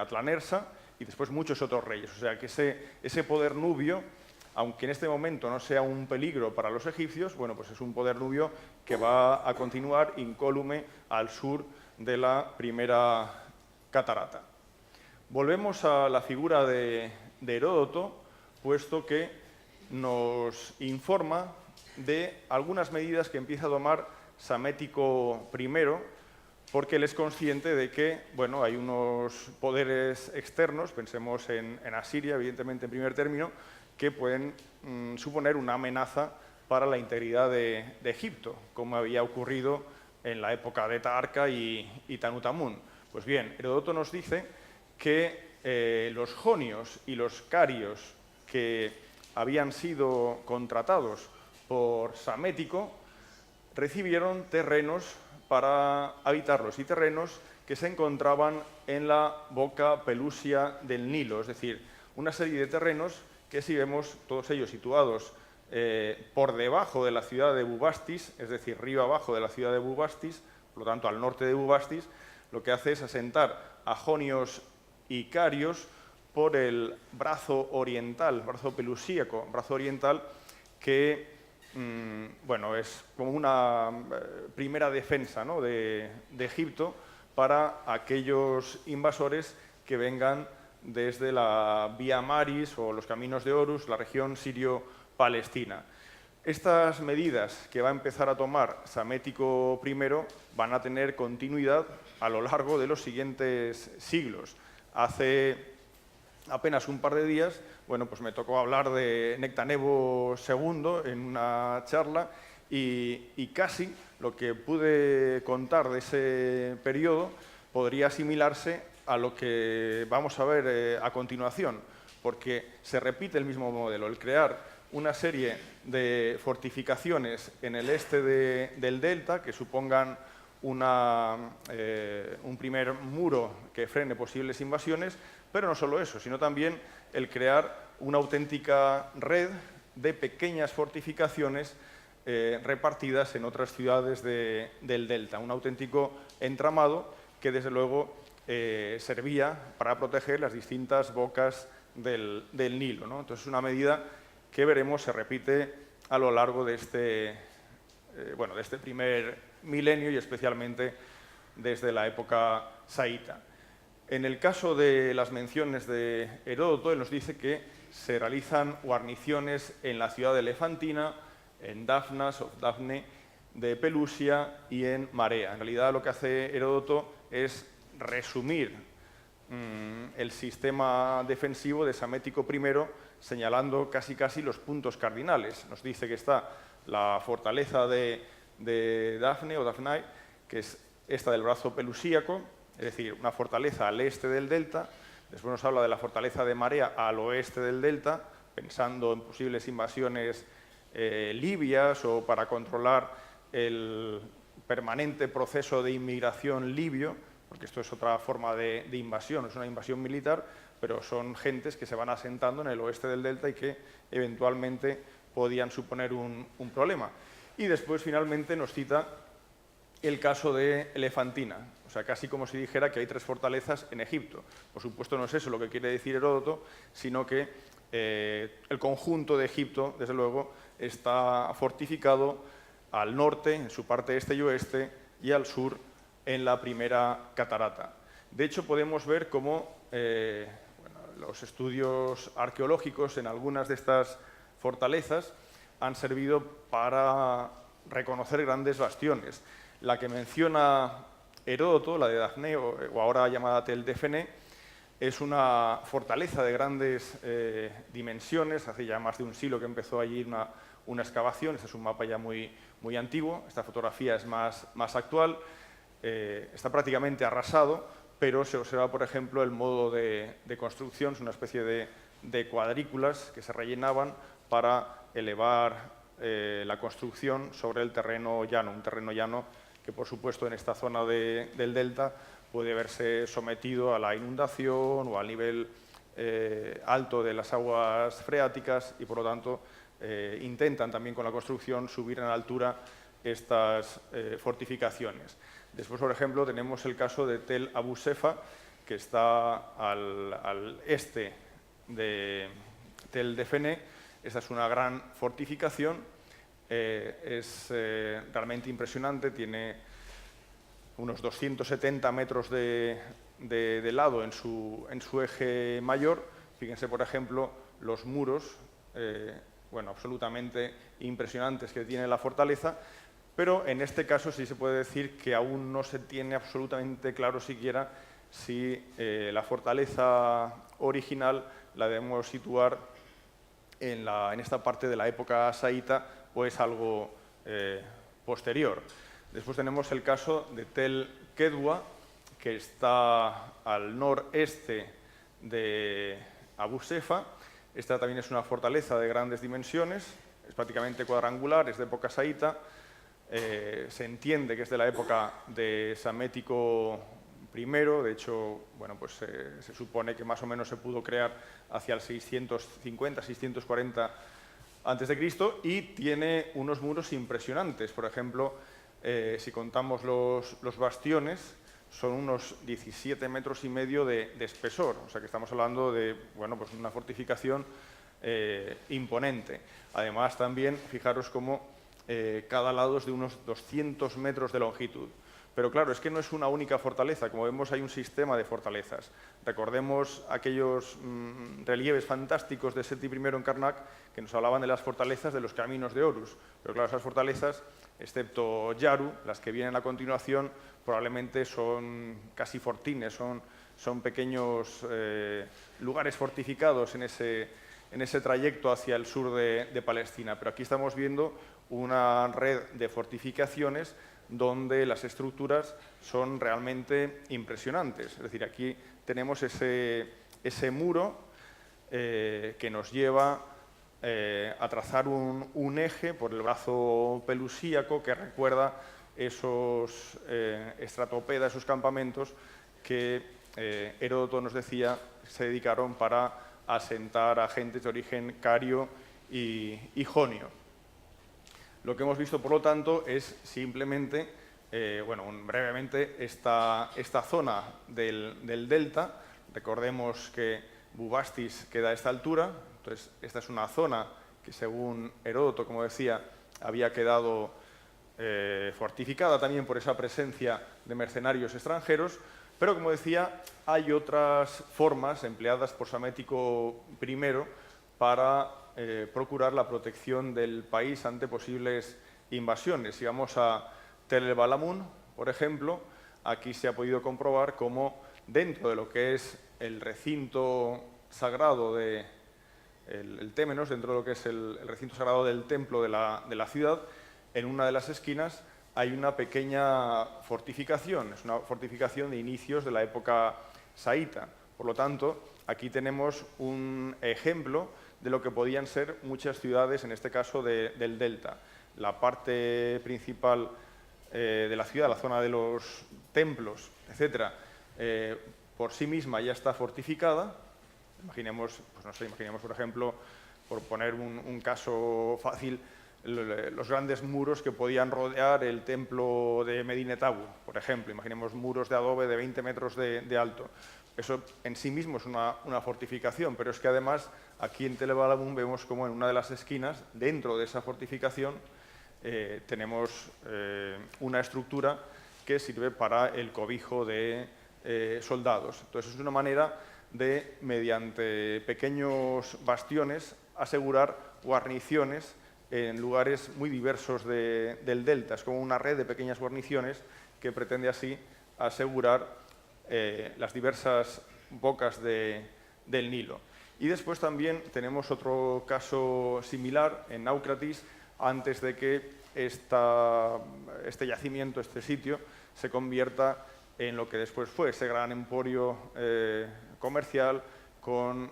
Atlanersa y después muchos otros reyes. O sea que ese poder nubio, aunque en este momento no sea un peligro para los egipcios, bueno, pues es un poder nubio que va a continuar incólume al sur de la primera catarata. Volvemos a la figura de Heródoto, puesto que nos informa de algunas medidas que empieza a tomar Psamético I, porque él es consciente de que, bueno, hay unos poderes externos, pensemos en Asiria, evidentemente en primer término, que pueden suponer una amenaza para la integridad de Egipto, como había ocurrido en la época de Taharqa y Tanutamun. Pues bien, Heródoto nos dice que los jonios y los carios que habían sido contratados por Psamético recibieron terrenos para habitarlos y terrenos que se encontraban en la boca pelusia del Nilo, es decir, una serie de terrenos que si vemos todos ellos situados por debajo de la ciudad de Bubastis, es decir, río abajo de la ciudad de Bubastis, por lo tanto al norte de Bubastis, lo que hace es asentar a jonios y carios por el brazo oriental, brazo pelusíaco, brazo oriental, que bueno, es como una primera defensa, ¿no?, de Egipto para aquellos invasores que vengan desde la Vía Maris o los caminos de Horus, la región sirio-palestina. Estas medidas que va a empezar a tomar Psamético I van a tener continuidad a lo largo de los siguientes siglos. Hace apenas un par de días, bueno, pues me tocó hablar de Nectanebo II en una charla y casi lo que pude contar de ese periodo podría asimilarse a lo que vamos a ver a continuación, porque se repite el mismo modelo, el crear una serie de fortificaciones en el este del delta que supongan un primer muro que frene posibles invasiones, pero no solo eso, sino también el crear una auténtica red de pequeñas fortificaciones repartidas en otras ciudades del delta, un auténtico entramado que desde luego servía para proteger las distintas bocas del Nilo, ¿no? Entonces es una medida que veremos se repite a lo largo de este primer milenio y especialmente desde la época saíta. En el caso de las menciones de Heródoto, él nos dice que se realizan guarniciones en la ciudad de Elefantina, en Dafnas o Dafne, de Pelusia y en Marea. En realidad lo que hace Heródoto es resumir el sistema defensivo de Psamético I, señalando casi los puntos cardinales. Nos dice que está la fortaleza de Dafne o Dafnai, que es esta del brazo pelusíaco, es decir, una fortaleza al este del delta. Después nos habla de la fortaleza de Marea al oeste del delta, pensando en posibles invasiones libias o para controlar el permanente proceso de inmigración libio, porque esto es otra forma de invasión, es una invasión militar, pero son gentes que se van asentando en el oeste del delta y que eventualmente podían suponer un problema. Y después, finalmente, nos cita el caso de Elefantina, o sea, casi como si dijera que hay 3 fortalezas en Egipto. Por supuesto, no es eso lo que quiere decir Heródoto, sino que el conjunto de Egipto, desde luego, está fortificado al norte, en su parte este y oeste, y al sur, en la primera catarata. De hecho, podemos ver cómo los estudios arqueológicos en algunas de estas fortalezas han servido para reconocer grandes bastiones. La que menciona Heródoto, la de Dafne, o ahora llamada Tel Defene, es una fortaleza de grandes dimensiones. Hace ya más de un siglo que empezó allí una excavación. Este es un mapa ya muy antiguo. Esta fotografía es más actual. Está prácticamente arrasado, pero se observa, por ejemplo, el modo de construcción. Es una especie de cuadrículas que se rellenaban para elevar la construcción sobre el terreno llano, un terreno llano que, por supuesto, en esta zona del delta puede verse sometido a la inundación o al nivel alto de las aguas freáticas y, por lo tanto, intentan también con la construcción subir en altura estas fortificaciones. Después, por ejemplo, tenemos el caso de Tel Abu Sefa, que está al este de Tel Defene. Esta es una gran fortificación, es realmente impresionante, tiene unos 270 metros de lado en su eje mayor. Fíjense, por ejemplo, los muros, absolutamente impresionantes que tiene la fortaleza, pero en este caso sí se puede decir que aún no se tiene absolutamente claro siquiera si la fortaleza original la debemos situar en esta parte de la época saíta o es algo posterior. Después tenemos el caso de Tel Kedwa, que está al noreste de Abu Sefa. Esta también es una fortaleza de grandes dimensiones, es prácticamente cuadrangular, es de época saíta. Se entiende que es de la época de Psamético I, de hecho, se supone que más o menos se pudo crear hacia el 650-640 a.C. y tiene unos muros impresionantes. Por ejemplo, si contamos los bastiones, son unos 17,5 metros de espesor, o sea que estamos hablando de una fortificación imponente. Además, también, fijaros cómo cada lado es de unos 200 metros de longitud. Pero claro, es que no es una única fortaleza, como vemos hay un sistema de fortalezas. Recordemos aquellos relieves fantásticos de Seti I en Karnak que nos hablaban de las fortalezas de los caminos de Horus. Pero claro, esas fortalezas, excepto Yaru, las que vienen a continuación, probablemente son casi fortines, son pequeños lugares fortificados en ese trayecto hacia el sur de Palestina. Pero aquí estamos viendo una red de fortificaciones donde las estructuras son realmente impresionantes. Es decir, aquí tenemos ese muro que nos lleva a trazar un eje por el brazo pelusíaco que recuerda esos estratopedas, esos campamentos que Heródoto nos decía se dedicaron para asentar a gentes de origen cario y jonio. Lo que hemos visto, por lo tanto, es simplemente, brevemente, esta zona del delta. Recordemos que Bubastis queda a esta altura, entonces esta es una zona que, según Heródoto, como decía, había quedado fortificada también por esa presencia de mercenarios extranjeros, Pero, como decía, hay otras formas empleadas por Psamético I para procurar la protección del país ante posibles invasiones. Si vamos a Tel el Balamun, por ejemplo, aquí se ha podido comprobar cómo dentro de lo que es el recinto sagrado el Témenos, dentro de lo que es el recinto sagrado del templo de la ciudad, en una de las esquinas hay una pequeña fortificación, es una fortificación de inicios de la época saíta. Por lo tanto, aquí tenemos un ejemplo de lo que podían ser muchas ciudades, en este caso del delta. La parte principal de la ciudad, la zona de los templos, etcétera, por sí misma ya está fortificada. Imaginemos, pues no sé, imaginemos, por ejemplo, por poner un caso fácil, los grandes muros que podían rodear el templo de Medinet Abu, por ejemplo. Imaginemos muros de adobe de 20 metros de alto. Eso en sí mismo es una fortificación, pero es que además aquí en Tel el Balamun vemos como en una de las esquinas, dentro de esa fortificación, tenemos una estructura que sirve para el cobijo de soldados. Entonces es una manera de, mediante pequeños bastiones, asegurar guarniciones en lugares muy diversos del delta. Es como una red de pequeñas guarniciones que pretende así asegurar las diversas bocas del Nilo. Y después también tenemos otro caso similar en Náucratis, antes de que este yacimiento, este sitio, se convierta en lo que después fue ese gran emporio comercial con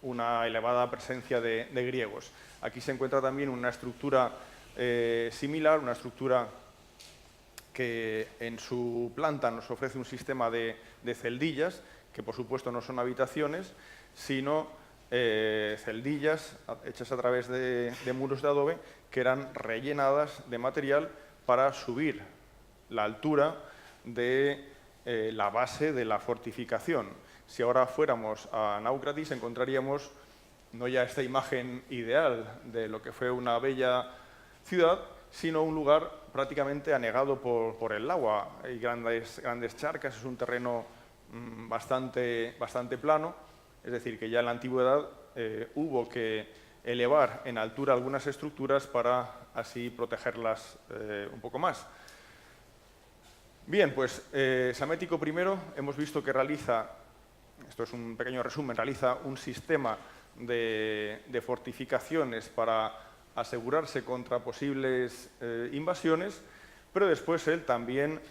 una elevada presencia de griegos. Aquí se encuentra también una estructura similar, una estructura que en su planta nos ofrece un sistema de celdillas, que por supuesto no son habitaciones, sino celdillas hechas a través de muros de adobe que eran rellenadas de material para subir la altura de la base de la fortificación. Si ahora fuéramos a Náucratis encontraríamos no ya esta imagen ideal de lo que fue una bella ciudad, sino un lugar prácticamente anegado por el agua. Hay grandes charcas, es un terreno bastante plano, es decir, que ya en la antigüedad hubo que elevar en altura algunas estructuras para así protegerlas un poco más. Bien, pues Psamético I hemos visto que realiza, esto es un pequeño resumen, realiza un sistema de fortificaciones para asegurarse contra posibles invasiones, pero después él también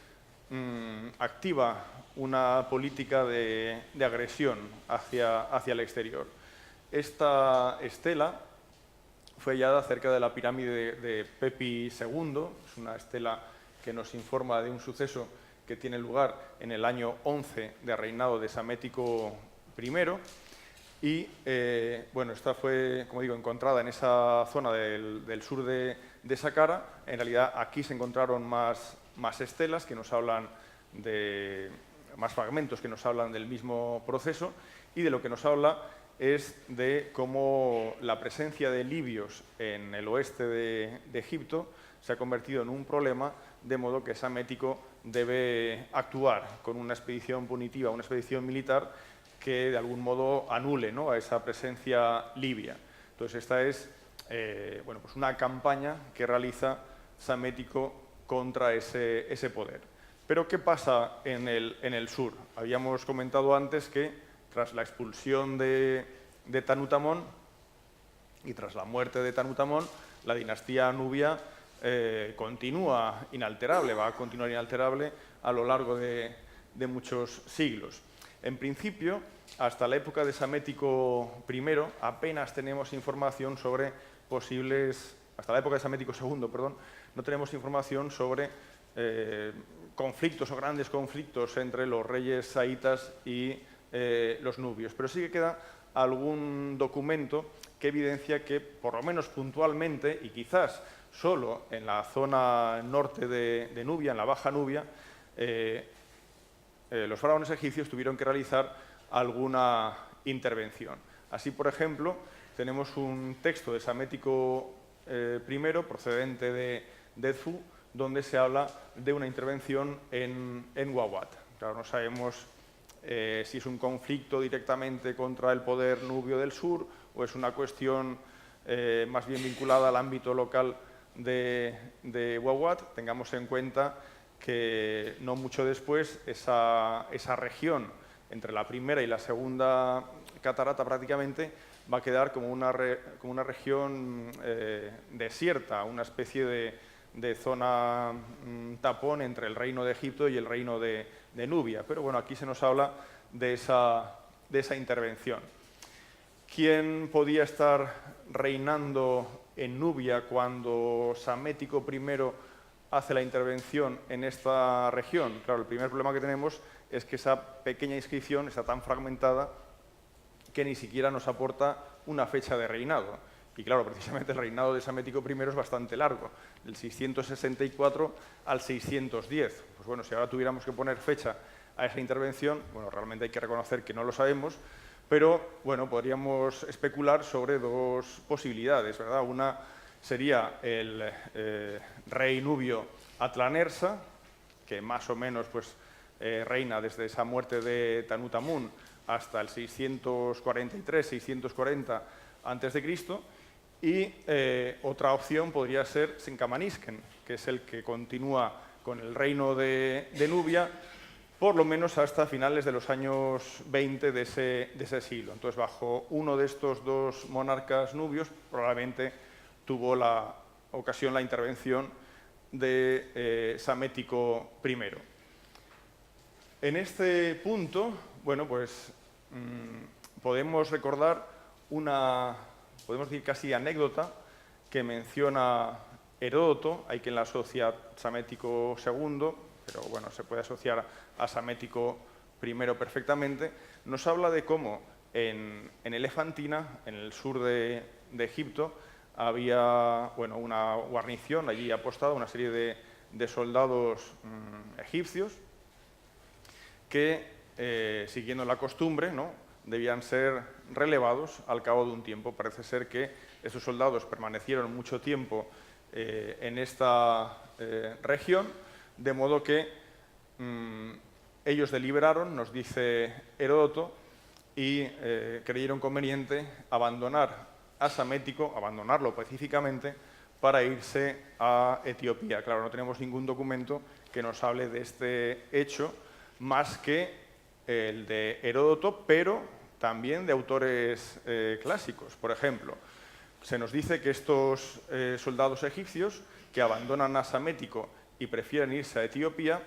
activa una política de agresión hacia el exterior. Esta estela fue hallada cerca de la pirámide de Pepi II, es una estela que nos informa de un suceso que tiene lugar en el año 11 de reinado de Psamético I. Y, bueno, esta fue, como digo, encontrada en esa zona del sur de Saqqara. En realidad, aquí se encontraron más estelas que nos hablan más fragmentos que nos hablan del mismo proceso, y de lo que nos habla es de cómo la presencia de libios en el oeste de Egipto se ha convertido en un problema, de modo que Psamético debe actuar con una expedición punitiva, una expedición militar que de algún modo anule, ¿no?, a esa presencia libia. Entonces esta es bueno, pues una campaña que realiza Psamético contra ese poder. Pero ¿qué pasa en el sur? Habíamos comentado antes que tras la expulsión de Tanutamón y tras la muerte de Tanutamón, la dinastía nubia continúa inalterable, va a continuar inalterable a lo largo de muchos siglos. En principio, hasta la época de Psamético I, apenas tenemos información sobre posibles... Hasta la época de Psamético II, perdón, no tenemos información sobre conflictos o grandes conflictos entre los reyes saítas y los nubios. Pero sí que queda algún documento que evidencia que, por lo menos puntualmente, y quizás solo en la zona norte de Nubia, en la Baja Nubia, los faraones egipcios tuvieron que realizar alguna intervención. Así, por ejemplo, tenemos un texto de Psamético I, procedente de Edfu, donde se habla de una intervención en Uawat. Claro, no sabemos si es un conflicto directamente contra el poder nubio del sur o es una cuestión más bien vinculada al ámbito local de Wawat. Tengamos en cuenta que no mucho después esa región entre la primera y la segunda catarata prácticamente va a quedar como una región desierta, una especie de zona tapón entre el reino de Egipto y el reino de Nubia. Pero bueno, aquí se nos habla de esa intervención. ¿Quién podía estar reinando en Nubia cuando Psamético I hace la intervención en esta región? Claro, el primer problema que tenemos es que esa pequeña inscripción está tan fragmentada que ni siquiera nos aporta una fecha de reinado. Y claro, precisamente el reinado de Psamético I es bastante largo, del 664 al 610. Pues bueno, si ahora tuviéramos que poner fecha a esa intervención, bueno, realmente hay que reconocer que no lo sabemos, pero bueno, podríamos especular sobre dos posibilidades, ¿verdad? Una sería el rey nubio Atlanersa, que más o menos pues, reina desde esa muerte de Tanutamun hasta el 643-640 a.C., y otra opción podría ser Senkamanisken, que es el que continúa con el reino de Nubia, por lo menos hasta finales de los años 20 de ese siglo. Entonces, bajo uno de estos dos monarcas nubios, probablemente tuvo la ocasión la intervención de Psamético I. En este punto, bueno, pues podemos recordar podemos decir casi anécdota que menciona Heródoto, hay quien la asocia a Psamético II, pero bueno, se puede asociar a Psamético I perfectamente. Nos habla de cómo en Elefantina, en el sur de Egipto, había bueno, una guarnición allí apostada, una serie de soldados egipcios que, siguiendo la costumbre, ¿no?, debían ser relevados al cabo de un tiempo. Parece ser que esos soldados permanecieron mucho tiempo en esta región, de modo que ellos deliberaron, nos dice Heródoto, y creyeron conveniente abandonar a Psamético, abandonarlo pacíficamente, para irse a Etiopía. Claro, no tenemos ningún documento que nos hable de este hecho, más que el de Heródoto, pero también de autores clásicos. Por ejemplo, se nos dice que estos soldados egipcios que abandonan a Psamético y prefieren irse a Etiopía,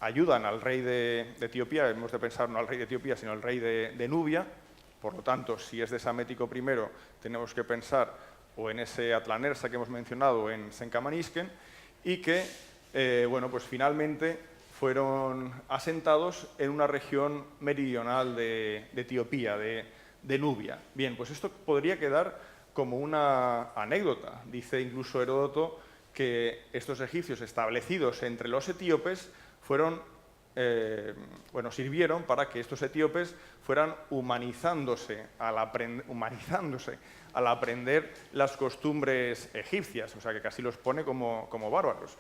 ayudan al rey de Etiopía, hemos de pensar no al rey de Etiopía, sino al rey de Nubia. Por lo tanto, si es de Psamético I, tenemos que pensar o en ese Atlanersa que hemos mencionado, o en Senkamanisken, y que, bueno, pues finalmente fueron asentados en una región meridional de Etiopía, de Nubia. Bien, pues esto podría quedar como una anécdota. Dice incluso Heródoto que estos egipcios establecidos entre los etíopes sirvieron para que estos etíopes fueran humanizándose al aprender las costumbres egipcias, o sea que casi los pone como bárbaros.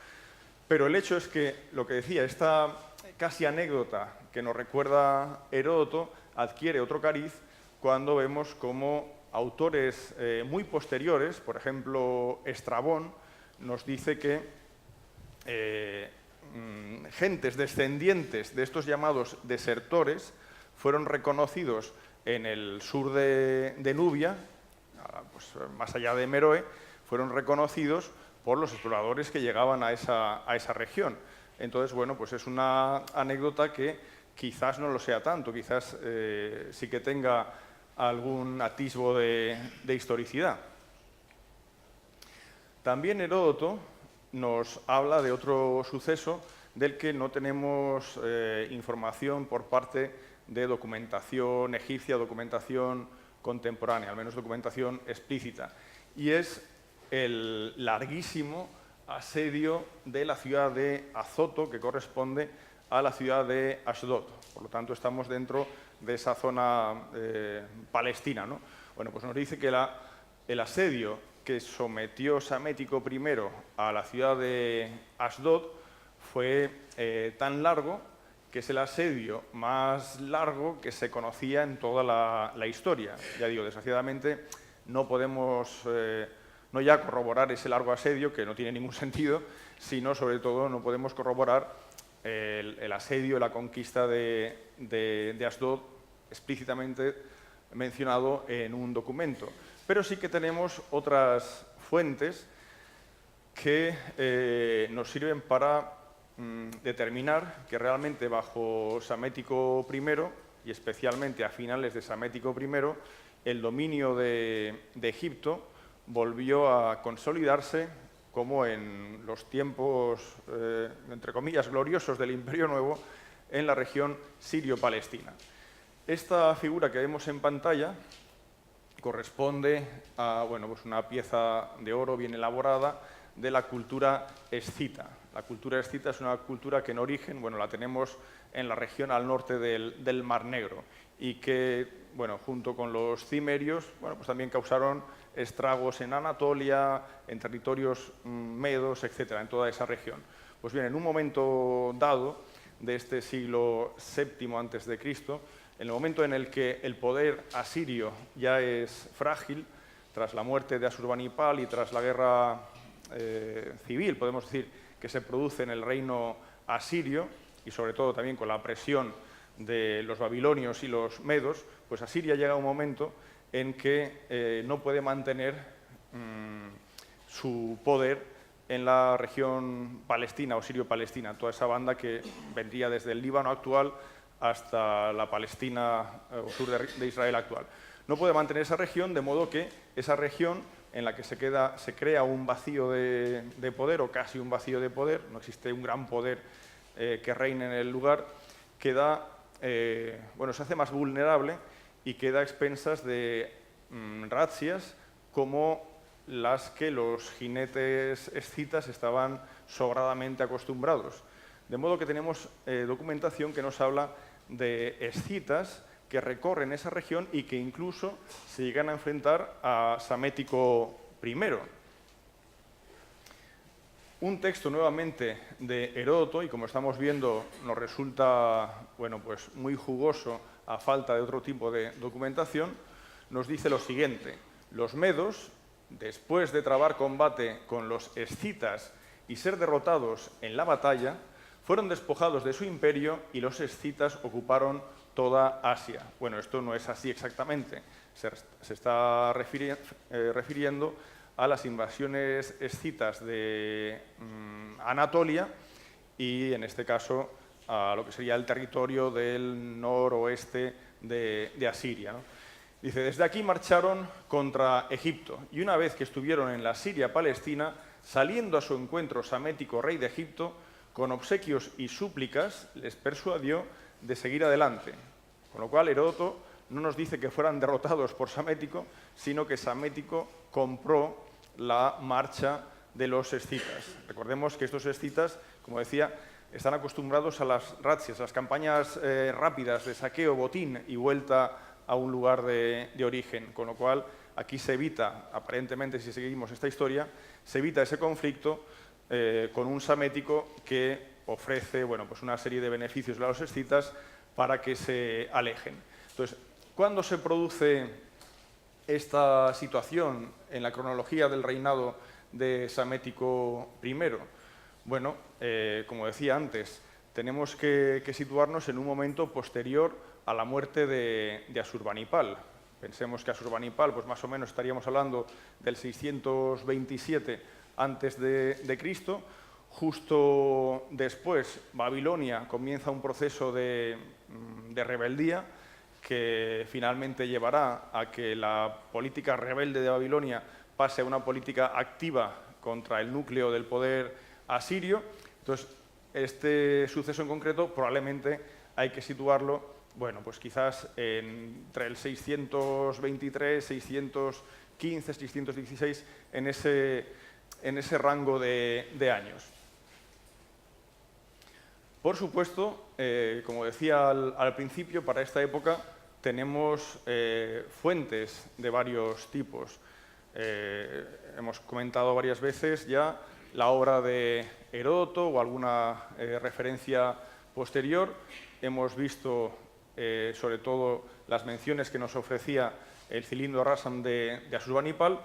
Pero el hecho es que, lo que decía, esta casi anécdota que nos recuerda Heródoto adquiere otro cariz cuando vemos cómo autores muy posteriores, por ejemplo, Estrabón, nos dice que gentes descendientes de estos llamados desertores fueron reconocidos en el sur de Nubia, pues, más allá de Meroe, fueron reconocidos por los exploradores que llegaban a esa región. Entonces, bueno, pues es una anécdota que quizás no lo sea tanto, quizás sí que tenga algún atisbo de historicidad. También Heródoto nos habla de otro suceso del que no tenemos información por parte de documentación egipcia, documentación contemporánea, al menos documentación explícita, y es el larguísimo asedio de la ciudad de Azoto, que corresponde a la ciudad de Ashdod. Por lo tanto, estamos dentro de esa zona palestina, ¿no? Bueno, pues nos dice que el asedio que sometió Psamético I a la ciudad de Ashdod fue tan largo que es el asedio más largo que se conocía en toda la historia. Ya digo, desgraciadamente no podemos no ya corroborar ese largo asedio, que no tiene ningún sentido, sino sobre todo no podemos corroborar el asedio, la conquista de Asdod explícitamente mencionado en un documento. Pero sí que tenemos otras fuentes que nos sirven para determinar que realmente bajo Psamético I, y especialmente a finales de Psamético I, el dominio de Egipto volvió a consolidarse como en los tiempos, entre comillas, gloriosos del Imperio Nuevo en la región sirio-palestina. Esta figura que vemos en pantalla corresponde a pues una pieza de oro bien elaborada de la cultura escita. La cultura escita es una cultura que en origen la tenemos en la región al norte del Mar Negro y que, junto con los cimerios, pues también causaron estragos en Anatolia, en territorios medos, etcétera, en toda esa región. Pues bien, en un momento dado de este siglo VII a.C., en el momento en el que el poder asirio ya es frágil, tras la muerte de Asurbanipal y tras la guerra civil, podemos decir, que se produce en el reino asirio, y sobre todo también con la presión de los babilonios y los medos, pues Asiria llega a un momento en que no puede mantener su poder en la región palestina o sirio-palestina, toda esa banda que vendría desde el Líbano actual hasta la Palestina o sur de Israel actual. No puede mantener esa región, de modo que esa región en la que se crea un vacío de poder, o casi un vacío de poder, no existe un gran poder que reine en el lugar, queda, se hace más vulnerable y queda a expensas de razzias como las que los jinetes escitas estaban sobradamente acostumbrados. De modo que tenemos documentación que nos habla de escitas que recorren esa región y que incluso se llegan a enfrentar a Psamético I. Un texto nuevamente de Heródoto, y como estamos viendo nos resulta pues muy jugoso a falta de otro tipo de documentación, nos dice lo siguiente: los medos, después de trabar combate con los escitas y ser derrotados en la batalla, fueron despojados de su imperio y los escitas ocuparon toda Asia. Bueno, esto no es así exactamente. Se está refiriendo a las invasiones escitas de Anatolia y, en este caso, a lo que sería el territorio del noroeste de Asiria, ¿no? Dice, desde aquí marcharon contra Egipto y una vez que estuvieron en la Siria palestina, saliendo a su encuentro Psamético, rey de Egipto, con obsequios y súplicas les persuadió de seguir adelante. Con lo cual, Heródoto no nos dice que fueran derrotados por Psamético, sino que Psamético compró la marcha de los escitas. Recordemos que estos escitas, como decía, están acostumbrados a las razzias, a las campañas rápidas de saqueo, botín y vuelta a un lugar de origen. Con lo cual, aquí se evita, aparentemente, si seguimos esta historia, se evita ese conflicto con un Psamético que ofrece pues una serie de beneficios a los escitas para que se alejen. Entonces, ¿cuándo se produce esta situación en la cronología del reinado de Psamético I? Bueno, como decía antes, tenemos que situarnos en un momento posterior a la muerte de Asurbanipal. Pensemos que Asurbanipal, pues más o menos estaríamos hablando del 627 antes de Cristo. Justo después, Babilonia comienza un proceso de rebeldía que finalmente llevará a que la política rebelde de Babilonia pase a una política activa contra el núcleo del poder asirio. Entonces, este suceso en concreto probablemente hay que situarlo, pues quizás entre el 623, 615, 616, en ese rango de años. Por supuesto, como decía al principio, para esta época tenemos fuentes de varios tipos. Hemos comentado varias veces ya la obra de Heródoto o alguna referencia posterior, hemos visto sobre todo las menciones que nos ofrecía el cilindro Rasam de Asurbanipal,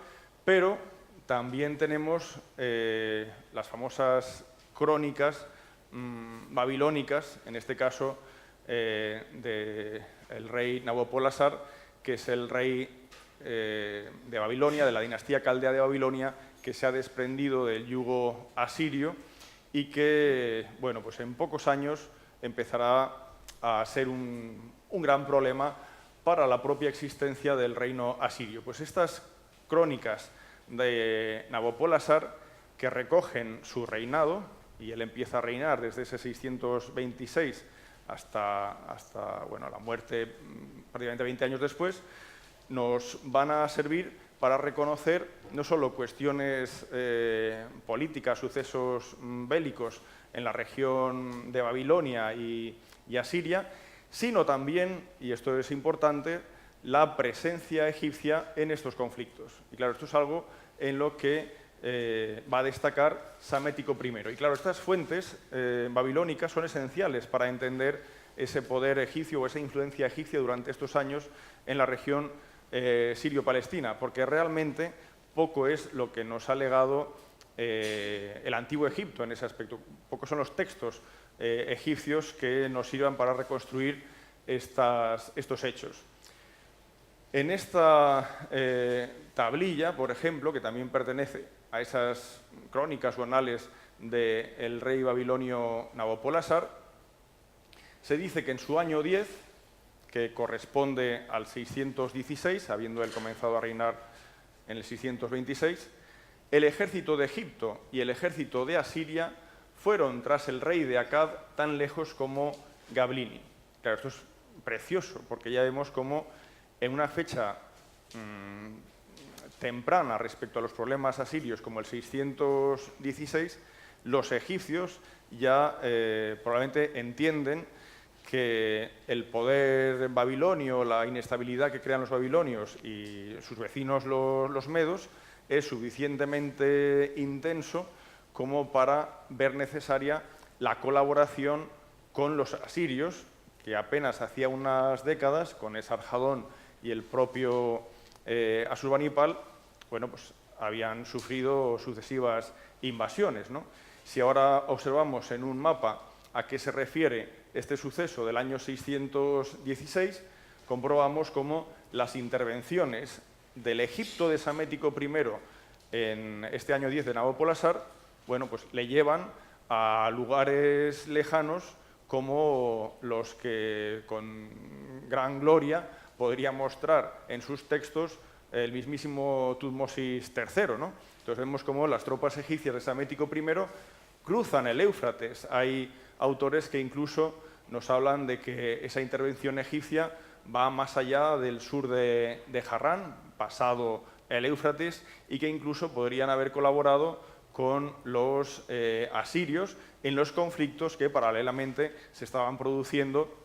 pero también tenemos las famosas crónicas babilónicas, en este caso del rey Nabopolassar, que es el rey de Babilonia, de la dinastía caldea de Babilonia, que se ha desprendido del yugo asirio y que, bueno, pues en pocos años empezará a ser un gran problema para la propia existencia del reino asirio. Pues estas crónicas de Nabopolassar, que recogen su reinado, y él empieza a reinar desde ese 626 hasta bueno, la muerte prácticamente 20 años después, nos van a servir para reconocer no solo cuestiones políticas, sucesos bélicos en la región de Babilonia y Asiria, sino también, y esto es importante, la presencia egipcia en estos conflictos. Y claro, esto es algo en lo que va a destacar Psamético I. Y claro, estas fuentes babilónicas son esenciales para entender ese poder egipcio o esa influencia egipcia durante estos años en la región sirio-palestina, porque realmente poco es lo que nos ha legado el antiguo Egipto en ese aspecto. Pocos son los textos egipcios que nos sirvan para reconstruir estos hechos. En esta tablilla, por ejemplo, que también pertenece a esas crónicas o anales del rey babilonio Nabopolassar, se dice que en su año 10, que corresponde al 616, habiendo él comenzado a reinar en el 626, el ejército de Egipto y el ejército de Asiria fueron tras el rey de Akkad tan lejos como Gablini. Claro, esto es precioso, porque ya vemos cómo en una fecha temprana respecto a los problemas asirios, como el 616, los egipcios ya probablemente entienden que el poder babilonio, la inestabilidad que crean los babilonios y sus vecinos los medos, es suficientemente intenso como para ver necesaria la colaboración con los asirios, que apenas hacía unas décadas, con Esarhadón y el propio Asurbanipal, bueno, pues habían sufrido sucesivas invasiones, ¿no? Si ahora observamos en un mapa a qué se refiere este suceso del año 616, comprobamos cómo las intervenciones del Egipto de Psamético I en este año 10 de Nabopolassar, bueno, pues le llevan a lugares lejanos como los que con gran gloria podría mostrar en sus textos el mismísimo Tutmosis III, ¿no? Entonces vemos cómo las tropas egipcias de Psamético I cruzan el Éufrates. Hay autores que incluso nos hablan de que esa intervención egipcia va más allá del sur de Harrán, pasado el Éufrates, y que incluso podrían haber colaborado con los asirios en los conflictos que paralelamente se estaban produciendo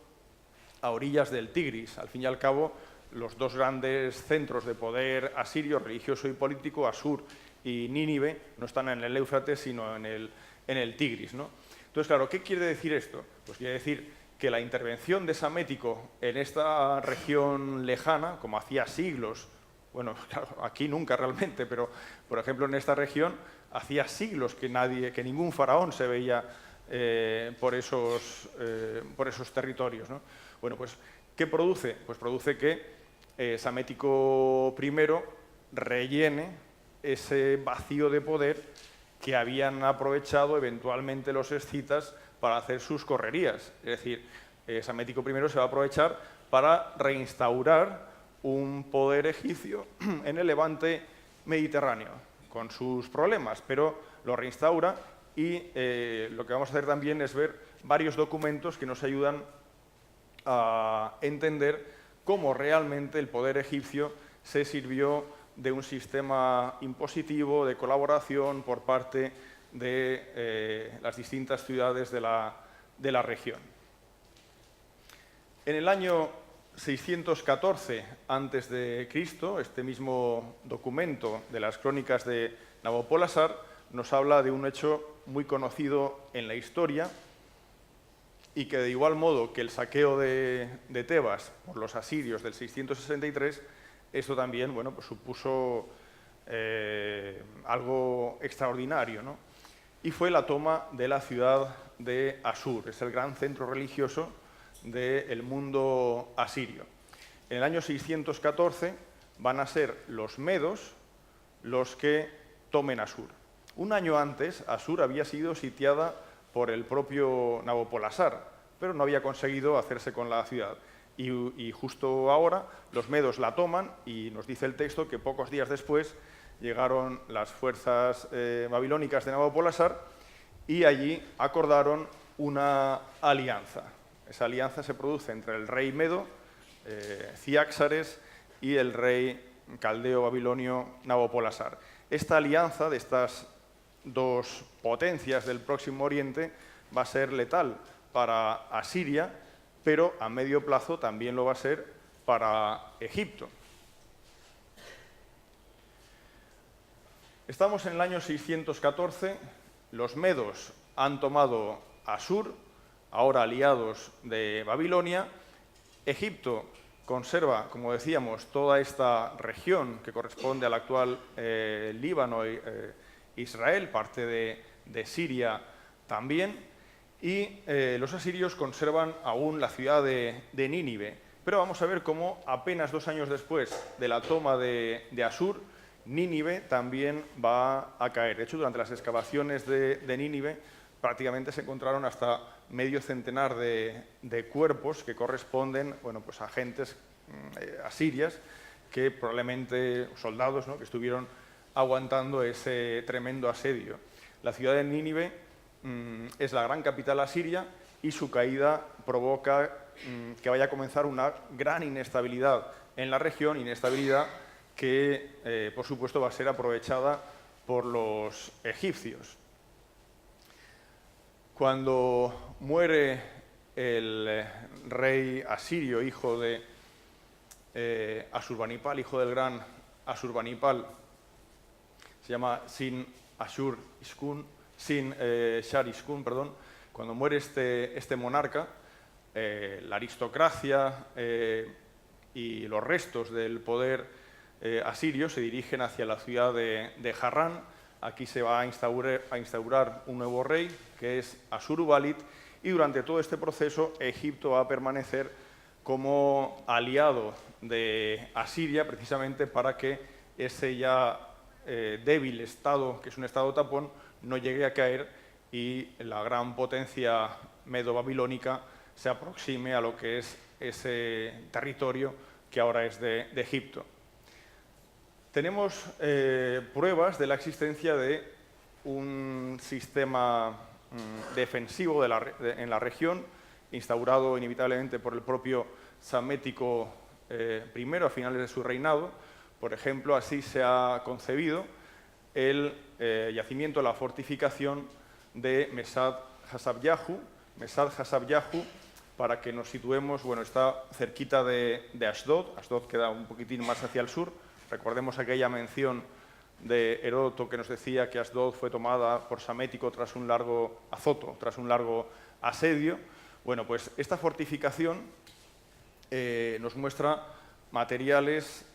a orillas del Tigris. Al fin y al cabo, los dos grandes centros de poder asirio, religioso y político, Asur y Nínive, no están en el Éufrates, sino en el Tigris, ¿no? Entonces, claro, ¿qué quiere decir esto? Pues quiere decir que la intervención de Psamético en esta región lejana, como hacía siglos, bueno, claro, aquí nunca realmente, pero, por ejemplo, en esta región, hacía siglos que ningún faraón se veía por esos territorios, ¿no? Bueno, pues, ¿qué produce? Pues produce que Psamético I rellene ese vacío de poder que habían aprovechado eventualmente los escitas para hacer sus correrías. Es decir, Psamético I se va a aprovechar para reinstaurar un poder egipcio en el levante mediterráneo, con sus problemas, pero lo reinstaura y lo que vamos a hacer también es ver varios documentos que nos ayudan a entender cómo realmente el poder egipcio se sirvió de un sistema impositivo de colaboración por parte de las distintas ciudades de la región. En el año 614 a.C., este mismo documento de las crónicas de Nabopolassar nos habla de un hecho muy conocido en la historia, y que de igual modo que el saqueo de Tebas por los asirios del 663, esto también, bueno, pues supuso algo extraordinario, ¿no? Y fue la toma de la ciudad de Asur, es el gran centro religioso del mundo asirio. En el año 614 van a ser los medos los que tomen Asur. Un año antes, Asur había sido sitiada por el propio Nabopolassar, pero no había conseguido hacerse con la ciudad. Y justo ahora los medos la toman y nos dice el texto que pocos días después llegaron las fuerzas babilónicas de Nabopolassar y allí acordaron una alianza. Esa alianza se produce entre el rey medo, Ciáxares, y el rey caldeo babilonio Nabopolassar. Esta alianza de estas dos potencias del Próximo Oriente va a ser letal para Asiria, pero a medio plazo también lo va a ser para Egipto. Estamos en el año 614, los medos han tomado Asur, ahora aliados de Babilonia. Egipto conserva, como decíamos, toda esta región que corresponde al actual Líbano e Israel, parte de Siria también, y los asirios conservan aún la ciudad de Nínive. Pero vamos a ver cómo apenas 2 años después de la toma de Asur, Nínive también va a caer. De hecho, durante las excavaciones de Nínive prácticamente se encontraron hasta medio centenar de cuerpos que corresponden, bueno, pues a gentes asirias, que probablemente soldados, ¿no?, que estuvieron aguantando ese tremendo asedio. La ciudad de Nínive es la gran capital asiria y su caída provoca que vaya a comenzar una gran inestabilidad en la región, inestabilidad que, por supuesto, va a ser aprovechada por los egipcios. Cuando muere el rey asirio, hijo de Asurbanipal, hijo del gran Asurbanipal, se llama Sin-Shar-Ishkun, perdón. Cuando muere este monarca, la aristocracia y los restos del poder asirio se dirigen hacia la ciudad de Harrán. Aquí se va a instaurar un nuevo rey, que es Asurbanipal, y durante todo este proceso Egipto va a permanecer como aliado de Asiria, precisamente para que ese ya débil estado, que es un estado tapón, no llegue a caer y la gran potencia medo-babilónica se aproxime a lo que es ese territorio que ahora es de Egipto. Tenemos pruebas de la existencia de un sistema defensivo en la región, instaurado inevitablemente por el propio Psamético I a finales de su reinado. Por ejemplo, así se ha concebido el yacimiento, la fortificación de Mesad Hasabyahu. Mesad Hasabyahu, para que nos situemos, bueno, está cerquita de Ashdod. Ashdod queda un poquitín más hacia el sur. Recordemos aquella mención de Heródoto que nos decía que Ashdod fue tomada por Psamético tras un largo azoto, tras un largo asedio. Bueno, pues esta fortificación nos muestra materiales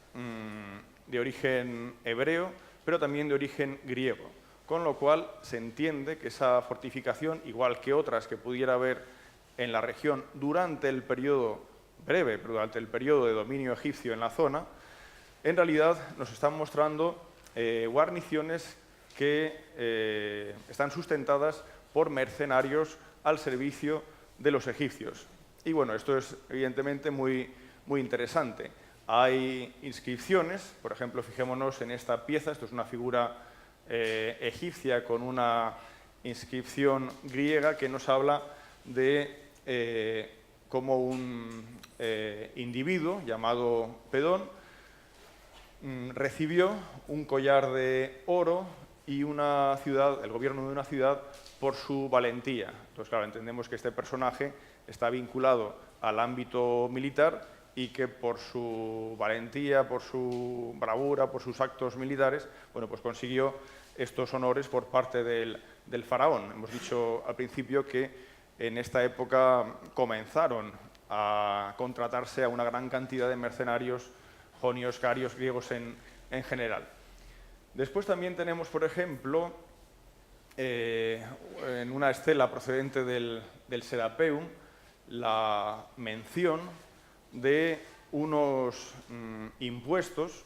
de origen hebreo, pero también de origen griego, con lo cual se entiende que esa fortificación, igual que otras que pudiera haber en la región durante el periodo breve, pero durante el periodo de dominio egipcio en la zona, en realidad nos están mostrando guarniciones que están sustentadas por mercenarios al servicio de los egipcios. Y bueno, esto es evidentemente muy interesante. Hay inscripciones, por ejemplo, fijémonos en esta pieza, esto es una figura egipcia con una inscripción griega que nos habla de cómo un individuo llamado Pedón recibió un collar de oro y una ciudad, el gobierno de una ciudad, por su valentía. Entonces, claro, entendemos que este personaje está vinculado al ámbito militar y que por su valentía, por su bravura, por sus actos militares, bueno, pues consiguió estos honores por parte del faraón. Hemos dicho al principio que en esta época comenzaron a contratarse a una gran cantidad de mercenarios jonios, carios, griegos en general. Después también tenemos, por ejemplo, en una estela procedente del Serapeum, la mención de unos impuestos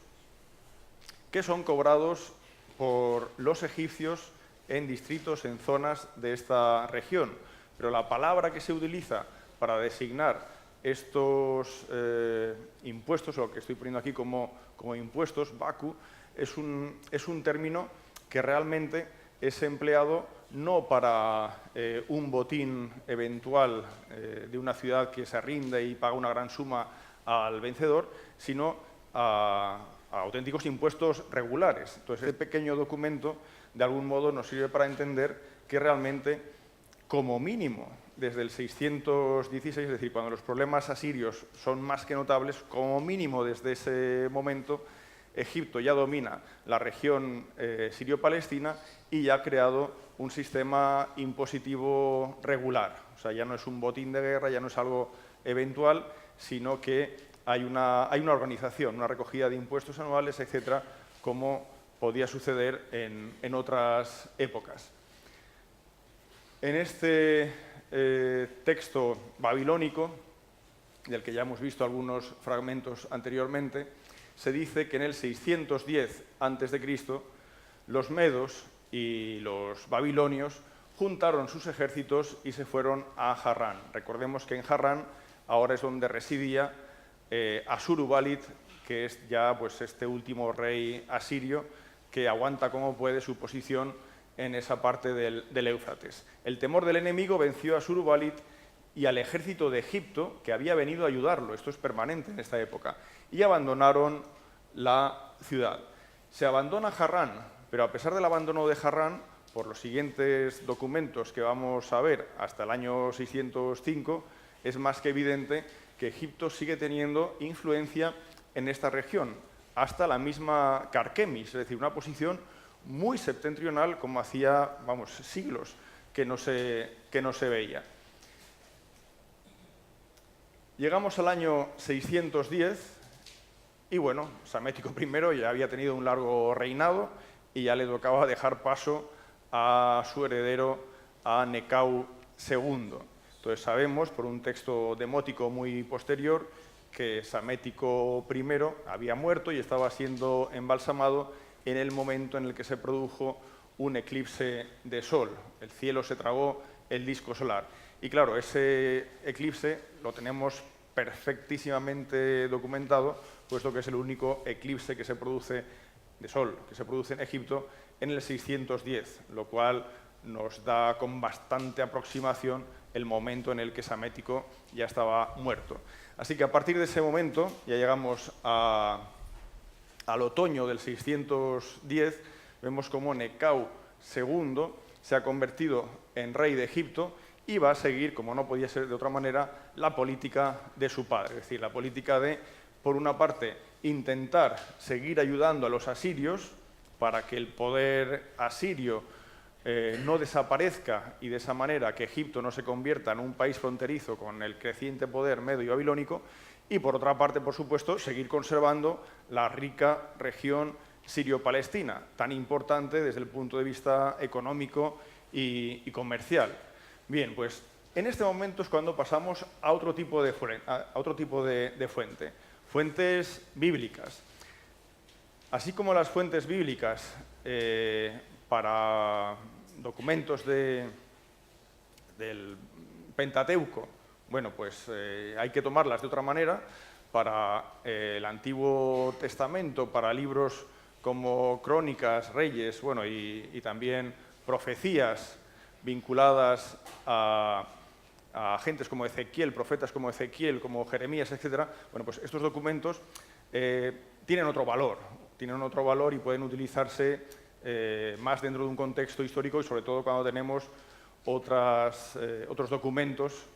que son cobrados por los egipcios en distritos, en zonas de esta región. Pero la palabra que se utiliza para designar estos impuestos, o lo que estoy poniendo aquí como impuestos, baku, es un término que realmente es empleado no para un botín eventual de una ciudad que se rinde y paga una gran suma al vencedor, sino a auténticos impuestos regulares. Entonces, este pequeño documento, de algún modo, nos sirve para entender que realmente, como mínimo, desde el 616, es decir, cuando los problemas asirios son más que notables, como mínimo desde ese momento, Egipto ya domina la región sirio-palestina y ya ha creado un sistema impositivo regular. O sea, ya no es un botín de guerra, ya no es algo eventual, sino que hay una organización, una recogida de impuestos anuales, etcétera, como podía suceder en otras épocas. En este texto babilónico, del que ya hemos visto algunos fragmentos anteriormente, se dice que en el 610 a.C. los medos y los babilonios juntaron sus ejércitos y se fueron a Harrán. Recordemos que en Harrán ahora es donde residía Asurbanipal, que es ya pues, este último rey asirio que aguanta como puede su posición en esa parte del Éufrates. El temor del enemigo venció a Asurbanipal y al ejército de Egipto, que había venido a ayudarlo, esto es permanente en esta época, y abandonaron la ciudad. Se abandona Harrán, pero a pesar del abandono de Harrán, por los siguientes documentos que vamos a ver hasta el año 605, es más que evidente que Egipto sigue teniendo influencia en esta región, hasta la misma Carquemis, es decir, una posición muy septentrional como hacía, vamos, siglos que no se veía. Llegamos al año 610 y, bueno, Psamético I ya había tenido un largo reinado y ya le tocaba dejar paso a su heredero, a Necau II. Entonces sabemos, por un texto demótico muy posterior, que Psamético I había muerto y estaba siendo embalsamado en el momento en el que se produjo un eclipse de sol. El cielo se tragó el disco solar. Y claro, ese eclipse lo tenemos perfectísimamente documentado, puesto que es el único eclipse que se produce de sol, que se produce en Egipto en el 610, lo cual nos da con bastante aproximación el momento en el que Psamético ya estaba muerto. Así que a partir de ese momento, ya llegamos al otoño del 610, vemos cómo Necau II se ha convertido en rey de Egipto y va a seguir, como no podía ser de otra manera, la política de su padre. Es decir, la política de, por una parte, intentar seguir ayudando a los asirios para que el poder asirio no desaparezca y de esa manera que Egipto no se convierta en un país fronterizo con el creciente poder medo y babilónico, y por otra parte, por supuesto, seguir conservando la rica región sirio-palestina, tan importante desde el punto de vista económico y comercial. Bien, pues en este momento es cuando pasamos a otro tipo de fuente, fuentes bíblicas. Así como las fuentes bíblicas para documentos del Pentateuco, bueno, pues hay que tomarlas de otra manera. Para el Antiguo Testamento, para libros como Crónicas, Reyes, bueno, y también profecías vinculadas a agentes como Ezequiel, profetas como Ezequiel, como Jeremías, etc., bueno, pues estos documentos tienen otro valor y pueden utilizarse más dentro de un contexto histórico y sobre todo cuando tenemos otros documentos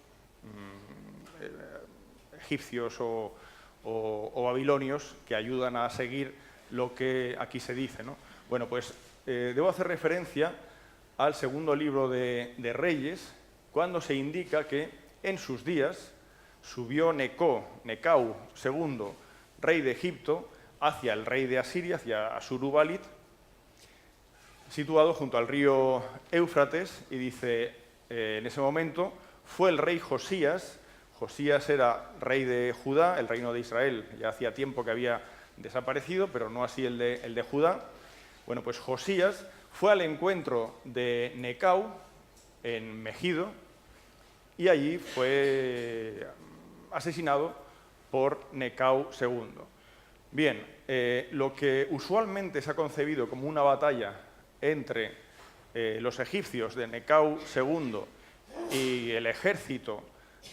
egipcios o babilonios que ayudan a seguir lo que aquí se dice, ¿no? Bueno, pues debo hacer referencia al segundo libro de Reyes, cuando se indica que en sus días subió Necau II, rey de Egipto, hacia el rey de Asiria, hacia Asurbanipal, situado junto al río Éufrates, y dice, en ese momento fue el rey Josías. Josías era rey de Judá, el reino de Israel ya hacía tiempo que había desaparecido, pero no así el de Judá. Bueno, pues Josías fue al encuentro de Necau en Megido y allí fue asesinado por Necau II. Bien, lo que usualmente se ha concebido como una batalla entre los egipcios de Necau II y el ejército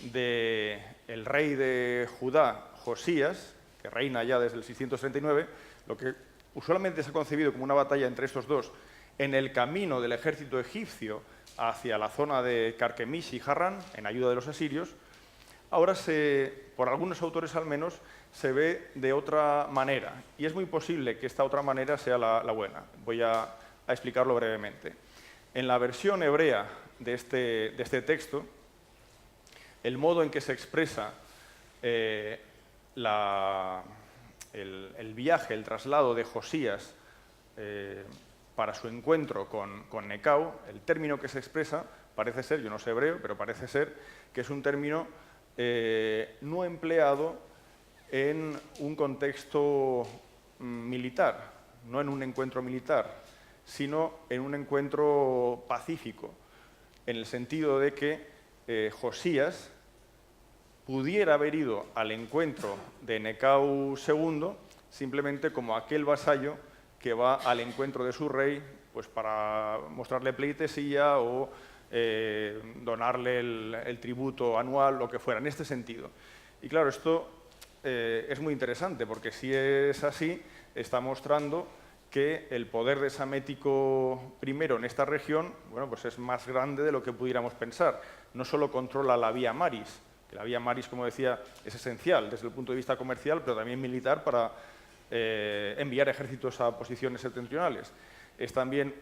del rey de Judá, Josías, que reina ya desde el 639, lo que usualmente se ha concebido como una batalla entre estos dos en el camino del ejército egipcio hacia la zona de Carquemish y Harrán, en ayuda de los asirios, ahora por algunos autores al menos, se ve de otra manera. Y es muy posible que esta otra manera sea la buena. Voy a explicarlo brevemente. En la versión hebrea de este texto, el modo en que se expresa el viaje, el traslado de Josías para su encuentro con Necau, el término que se expresa parece ser, yo no sé hebreo, pero parece ser que es un término no empleado en un contexto militar, no en un encuentro militar, sino en un encuentro pacífico, en el sentido de que Josías pudiera haber ido al encuentro de Necau II simplemente como aquel vasallo que va al encuentro de su rey pues para mostrarle pleitesía o donarle el tributo anual, lo que fuera, en este sentido. Y claro, esto es muy interesante porque si es así, está mostrando que el poder de Psamético I en esta región, bueno, pues es más grande de lo que pudiéramos pensar. No solo controla la vía maris, que la vía maris, como decía, es esencial desde el punto de vista comercial, pero también militar para enviar ejércitos a posiciones septentrionales. Es también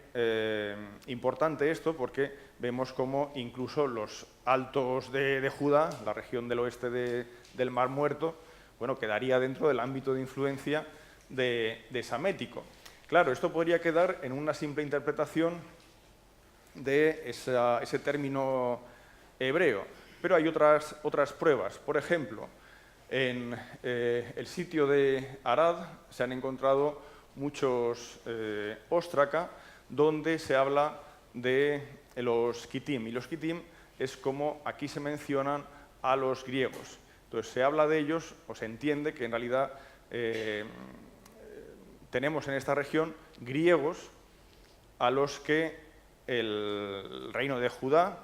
importante esto porque vemos cómo incluso los altos de Judá, la región del oeste del Mar Muerto, bueno, quedaría dentro del ámbito de influencia de Psamético. Claro, esto podría quedar en una simple interpretación de ese término hebreo, pero hay otras pruebas. Por ejemplo, en el sitio de Arad se han encontrado muchos óstraca donde se habla de los kitim, y los kitim es como aquí se mencionan a los griegos. Entonces se habla de ellos, o se entiende que en realidad tenemos en esta región griegos a los que el reino de Judá,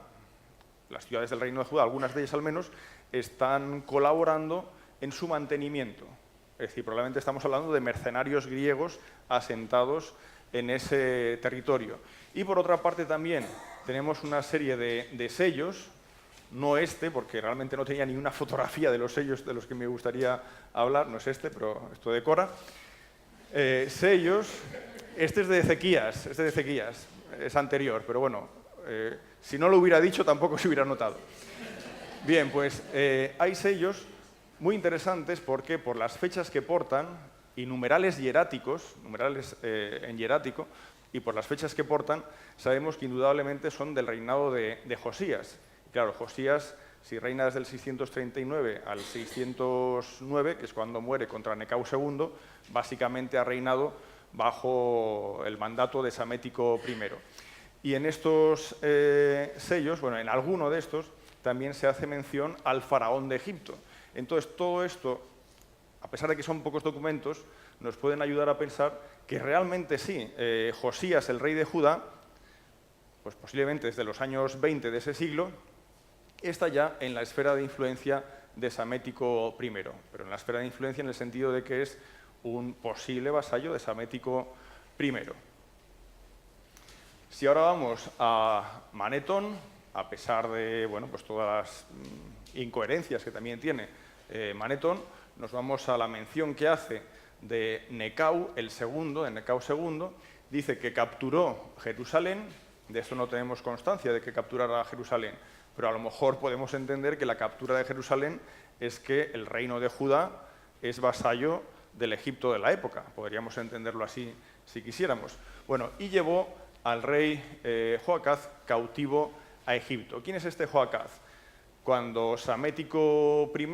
las ciudades del reino de Judá, algunas de ellas al menos, están colaborando en su mantenimiento. Es decir, probablemente estamos hablando de mercenarios griegos asentados en ese territorio. Y por otra parte también tenemos una serie de sellos, no este, porque realmente no tenía ni una fotografía de los sellos de los que me gustaría hablar, no es este, pero esto decora. Sellos, este es de Ezequías, es anterior, pero bueno, si no lo hubiera dicho tampoco se hubiera notado. Bien, pues hay sellos muy interesantes porque por las fechas que portan y numerales hieráticos, numerales en hierático, y por las fechas que portan, sabemos que indudablemente son del reinado de Josías. Claro, Josías, si reina desde el 639 al 609, que es cuando muere contra Necau II, básicamente ha reinado bajo el mandato de Psamético I. Y en estos sellos, bueno, en alguno de estos, también se hace mención al faraón de Egipto. Entonces, todo esto, a pesar de que son pocos documentos, nos pueden ayudar a pensar que realmente sí, Josías, el rey de Judá, pues posiblemente desde los años 20 de ese siglo, está ya en la esfera de influencia de Psamético I, pero en la esfera de influencia en el sentido de que es un posible vasallo de Psamético I. Si ahora vamos a Manetón, a pesar de bueno, pues todas las incoherencias que también tiene Manetón, nos vamos a la mención que hace de Necau II, dice que capturó Jerusalén. De esto no tenemos constancia de que capturara Jerusalén, pero a lo mejor podemos entender que la captura de Jerusalén es que el reino de Judá es vasallo del Egipto de la época. Podríamos entenderlo así si quisiéramos. Bueno, y llevó al rey Joacaz cautivo a Egipto. ¿Quién es este Joacaz? Cuando Psamético I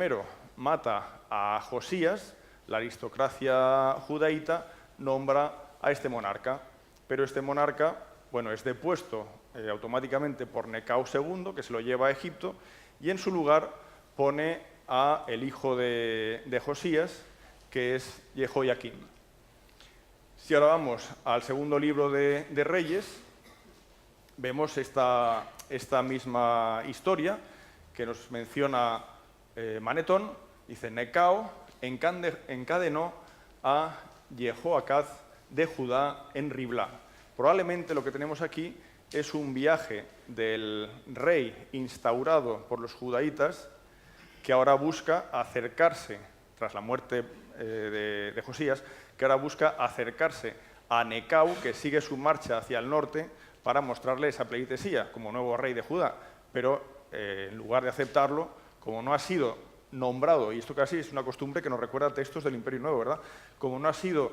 mata a Josías, la aristocracia judaíta nombra a este monarca, pero este monarca, bueno, es depuesto automáticamente por Necao II, que se lo lleva a Egipto, y en su lugar pone a el hijo de Josías, que es Jehoiakim. Si ahora vamos al segundo libro de Reyes, vemos esta misma historia que nos menciona Manetón. Dice, Necao encadenó a Jehoacaz de Judá en Riblá. Probablemente lo que tenemos aquí es un viaje del rey instaurado por los judaítas que ahora busca acercarse, tras la muerte de Josías, que ahora busca acercarse a Necao, que sigue su marcha hacia el norte, para mostrarle esa pleitesía como nuevo rey de Judá. Pero en lugar de aceptarlo, como no ha sido nombrado, y esto casi es una costumbre que nos recuerda a textos del Imperio Nuevo, ¿verdad? Como no ha sido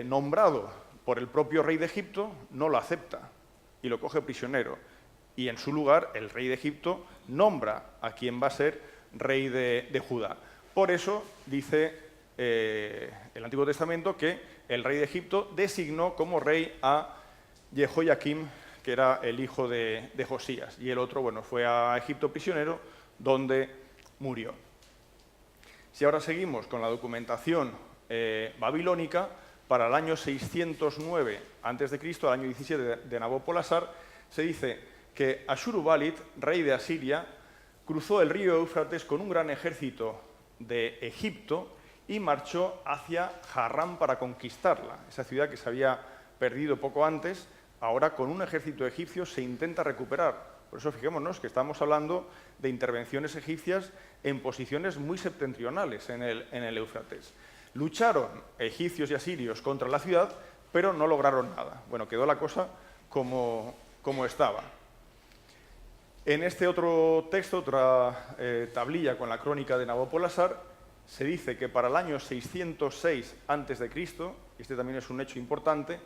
nombrado por el propio rey de Egipto, no lo acepta y lo coge prisionero. Y en su lugar, el rey de Egipto nombra a quien va a ser rey de Judá. Por eso dice el Antiguo Testamento que el rey de Egipto designó como rey a Jehoiakim, que era el hijo de Josías, y el otro, bueno, fue a Egipto prisionero, donde murió. Si ahora seguimos con la documentación babilónica, para el año 609 a.C., al año 17 de Nabopolassar, se dice que Ashurbanipal, rey de Asiria, cruzó el río Éufrates con un gran ejército de Egipto y marchó hacia Harrán para conquistarla, esa ciudad que se había perdido poco antes. Ahora, con un ejército egipcio, se intenta recuperar. Por eso, fijémonos que estamos hablando de intervenciones egipcias en posiciones muy septentrionales en el Éufrates. Lucharon egipcios y asirios contra la ciudad, pero no lograron nada. Bueno, quedó la cosa como estaba. En este otro texto, otra tablilla con la crónica de Nabopolassar, se dice que para el año 606 a.C., este también es un hecho importante,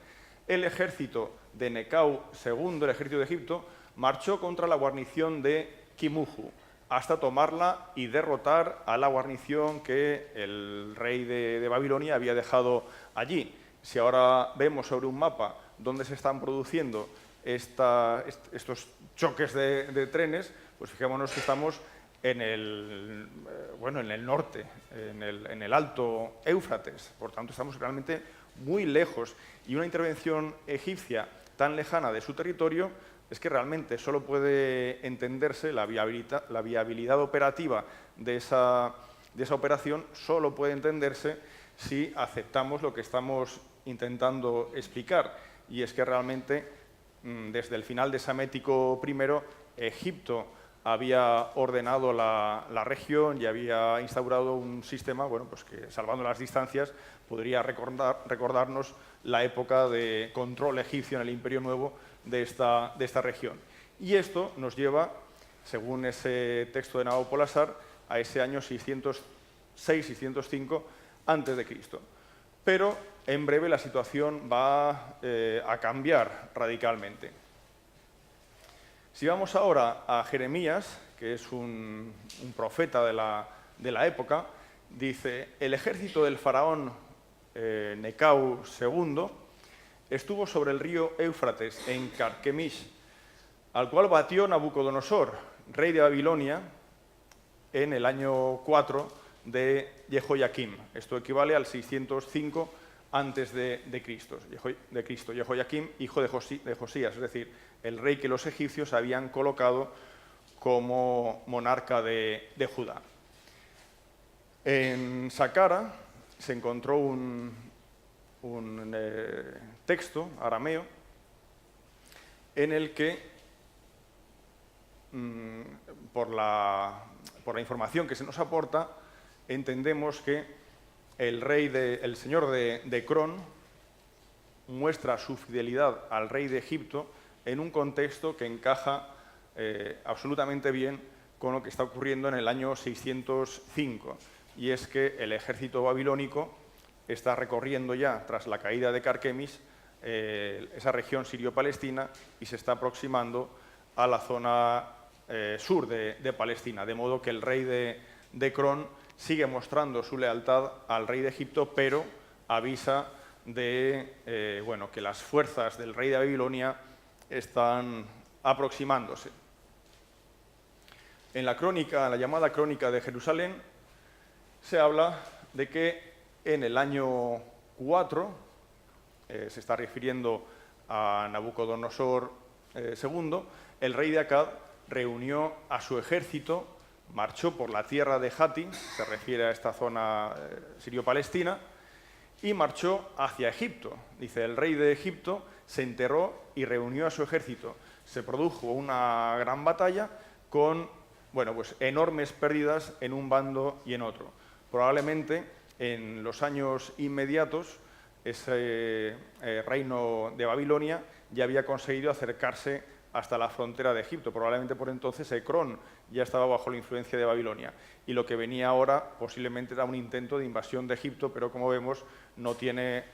el ejército de Necao II, el ejército de Egipto, marchó contra la guarnición de Kimuhu, hasta tomarla y derrotar a la guarnición que el rey de Babilonia había dejado allí. Si ahora vemos sobre un mapa dónde se están produciendo estos choques de trenes, pues fijémonos que estamos en el norte, en el Alto Éufrates. Por tanto, estamos realmente muy lejos. Y una intervención egipcia tan lejana de su territorio es que realmente solo puede entenderse la viabilidad operativa de esa operación, solo puede entenderse si aceptamos lo que estamos intentando explicar, y es que realmente desde el final de Psamético I, Egipto había ordenado la región y había instaurado un sistema, bueno, pues que, salvando las distancias, podría recordarnos la época de control egipcio en el Imperio Nuevo de esta región. Y esto nos lleva, según ese texto de Nabopolassar, a ese año 606-605 a.C. Pero en breve la situación va a cambiar radicalmente. Si vamos ahora a Jeremías, que es un profeta de la época, dice: el ejército del faraón Necao II estuvo sobre el río Éufrates en Carquemish, al cual batió Nabucodonosor, rey de Babilonia, en el año 4 de Jehoiakim. Esto equivale al 605 antes de Cristo. Jehoiakim, hijo de Josías, es decir, el rey que los egipcios habían colocado como monarca de Judá. En Saqqara se encontró un texto arameo en el que, por la información que se nos aporta, entendemos que el señor de Ecrón muestra su fidelidad al rey de Egipto en un contexto que encaja absolutamente bien con lo que está ocurriendo en el año 605, y es que el ejército babilónico está recorriendo ya, tras la caída de Carquemis, esa región sirio-palestina y se está aproximando a la zona sur de Palestina, de modo que el rey de Cron sigue mostrando su lealtad al rey de Egipto, pero avisa de bueno, que las fuerzas del rey de Babilonia están aproximándose. En la crónica, en la llamada Crónica de Jerusalén, se habla de que en el año 4, se está refiriendo a Nabucodonosor II, el rey de Akkad reunió a su ejército, marchó por la tierra de Hatti, se refiere a esta zona sirio-palestina, y marchó hacia Egipto. Dice, el rey de Egipto se enterró y reunió a su ejército. Se produjo una gran batalla con, bueno, pues enormes pérdidas en un bando y en otro. Probablemente en los años inmediatos ese reino de Babilonia ya había conseguido acercarse hasta la frontera de Egipto. Probablemente por entonces Ecrón ya estaba bajo la influencia de Babilonia. Y lo que venía ahora posiblemente era un intento de invasión de Egipto, pero como vemos no tiene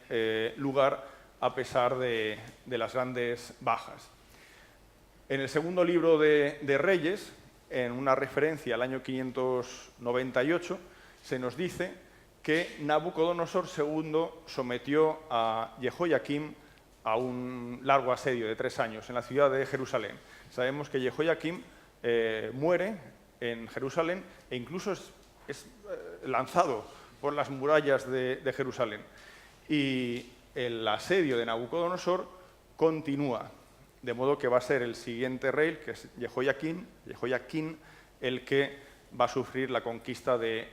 lugar a pesar de las grandes bajas. En el segundo libro de Reyes, en una referencia al año 598, se nos dice que Nabucodonosor II sometió a Jehoiakim a un largo asedio de 3 años en la ciudad de Jerusalén. Sabemos que Jehoiakim muere en Jerusalén e incluso es lanzado por las murallas de Jerusalén. Y el asedio de Nabucodonosor continúa, de modo que va a ser el siguiente rey, que es Jehoiakim, el que va a sufrir la conquista de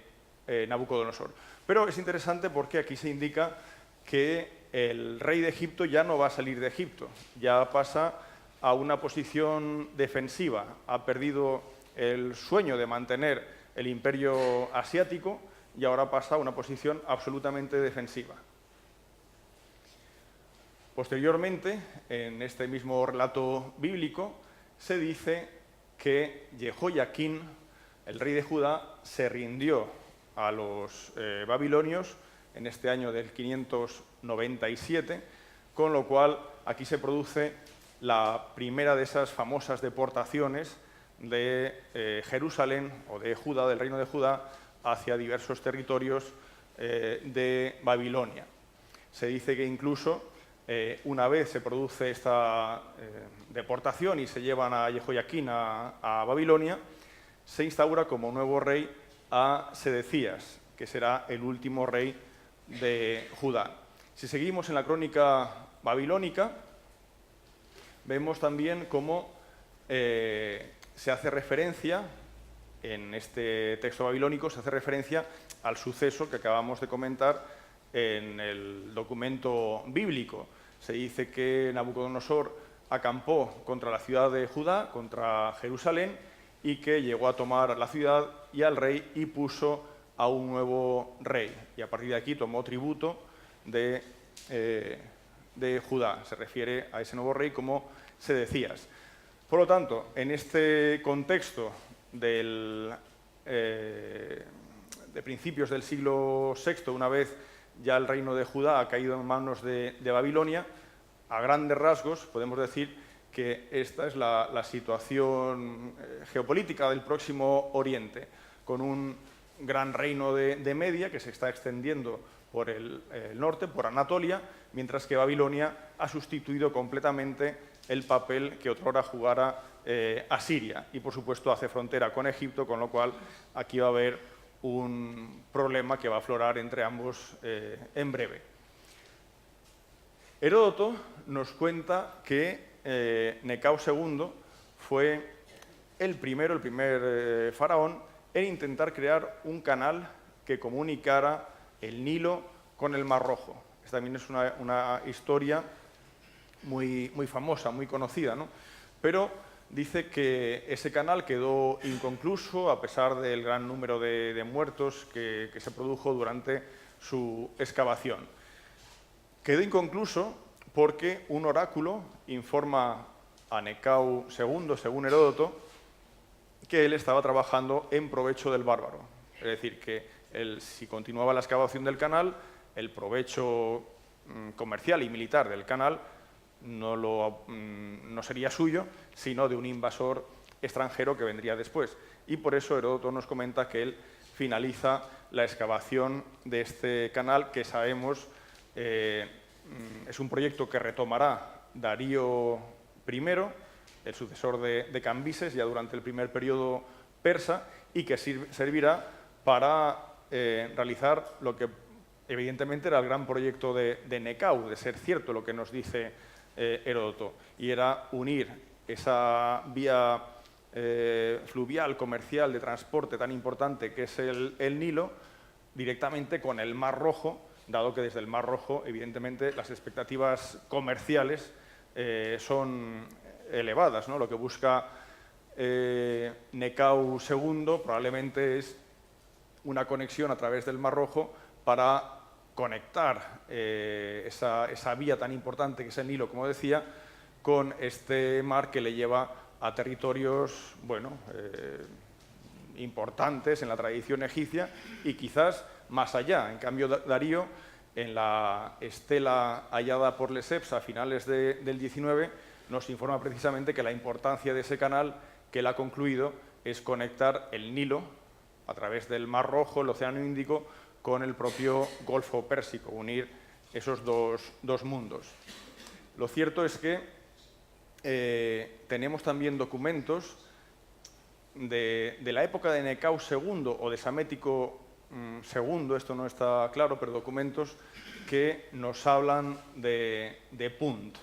Nabucodonosor. Pero es interesante porque aquí se indica que el rey de Egipto ya no va a salir de Egipto, ya pasa a una posición defensiva, ha perdido el sueño de mantener el imperio asiático y ahora pasa a una posición absolutamente defensiva. Posteriormente, en este mismo relato bíblico, se dice que Jehoiakim, el rey de Judá, se rindió a los babilonios en este año del 597, con lo cual aquí se produce la primera de esas famosas deportaciones de Jerusalén o de Judá, del reino de Judá, hacia diversos territorios de Babilonia. Se dice que incluso una vez se produce esta deportación y se llevan a Jehoiakim a Babilonia, se instaura como nuevo rey a Sedecías, que será el último rey de Judá. Si seguimos en la crónica babilónica, vemos también cómo se hace referencia, en este texto babilónico, se hace referencia al suceso que acabamos de comentar en el documento bíblico. Se dice que Nabucodonosor acampó contra la ciudad de Judá, contra Jerusalén, y que llegó a tomar la ciudad y al rey y puso a un nuevo rey. Y a partir de aquí tomó tributo de Judá. Se refiere a ese nuevo rey como Sedecías. Por lo tanto, en este contexto de principios del siglo VI, una vez ya el reino de Judá ha caído en manos de Babilonia, a grandes rasgos podemos decir que esta es la situación geopolítica del Próximo Oriente, con un gran reino de Media que se está extendiendo por el norte, por Anatolia, mientras que Babilonia ha sustituido completamente el papel que otrora jugara Asiria y, por supuesto, hace frontera con Egipto, con lo cual aquí va a haber un problema que va a aflorar entre ambos en breve. Heródoto nos cuenta que Necao II fue el primer faraón en intentar crear un canal que comunicara el Nilo con el Mar Rojo. Esta también es una historia muy famosa, muy conocida, ¿no? Pero dice que ese canal quedó inconcluso a pesar del gran número de muertos que se produjo durante su excavación. Quedó inconcluso porque un oráculo informa a Necao II, según Heródoto, que él estaba trabajando en provecho del bárbaro. Es decir, que si continuaba la excavación del canal, el provecho comercial y militar del canal no sería suyo, sino de un invasor extranjero que vendría después. Y por eso Heródoto nos comenta que él finaliza la excavación de este canal, que sabemos es un proyecto que retomará Darío I, el sucesor de Cambises, ya durante el primer periodo persa, y que servirá para realizar lo que evidentemente era el gran proyecto de Necao, de ser cierto lo que nos dice Heródoto, y era unir esa vía fluvial, comercial, de transporte tan importante que es el Nilo, directamente con el Mar Rojo, dado que desde el Mar Rojo, evidentemente, las expectativas comerciales son elevadas, ¿no? Lo que busca Necao II probablemente es una conexión a través del Mar Rojo para conectar esa vía tan importante que es el Nilo, como decía, con este mar que le lleva a territorios, bueno, importantes en la tradición egipcia y quizás más allá. En cambio, Darío, en la estela hallada por Lesseps a finales del 19, nos informa precisamente que la importancia de ese canal que él ha concluido es conectar el Nilo a través del Mar Rojo, el Océano Índico, con el propio Golfo Pérsico, unir esos dos mundos. Lo cierto es que tenemos también documentos de la época de Necao II o de Psamético II, esto no está claro, pero documentos que nos hablan de Punt.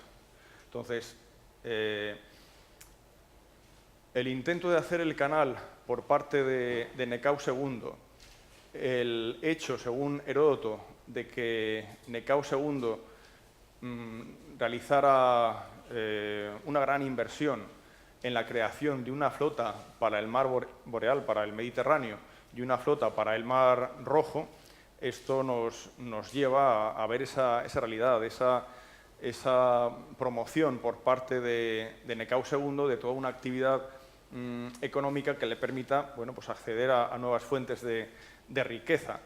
Entonces, el intento de hacer el canal por parte de Necao II, el hecho, según Heródoto, de que Necao II realizara una gran inversión en la creación de una flota para el mar boreal, para el Mediterráneo, y una flota para el Mar Rojo, esto nos lleva a ver esa realidad, esa promoción por parte de Necao II de toda una actividad económica que le permita, bueno, pues acceder a nuevas fuentes de riqueza.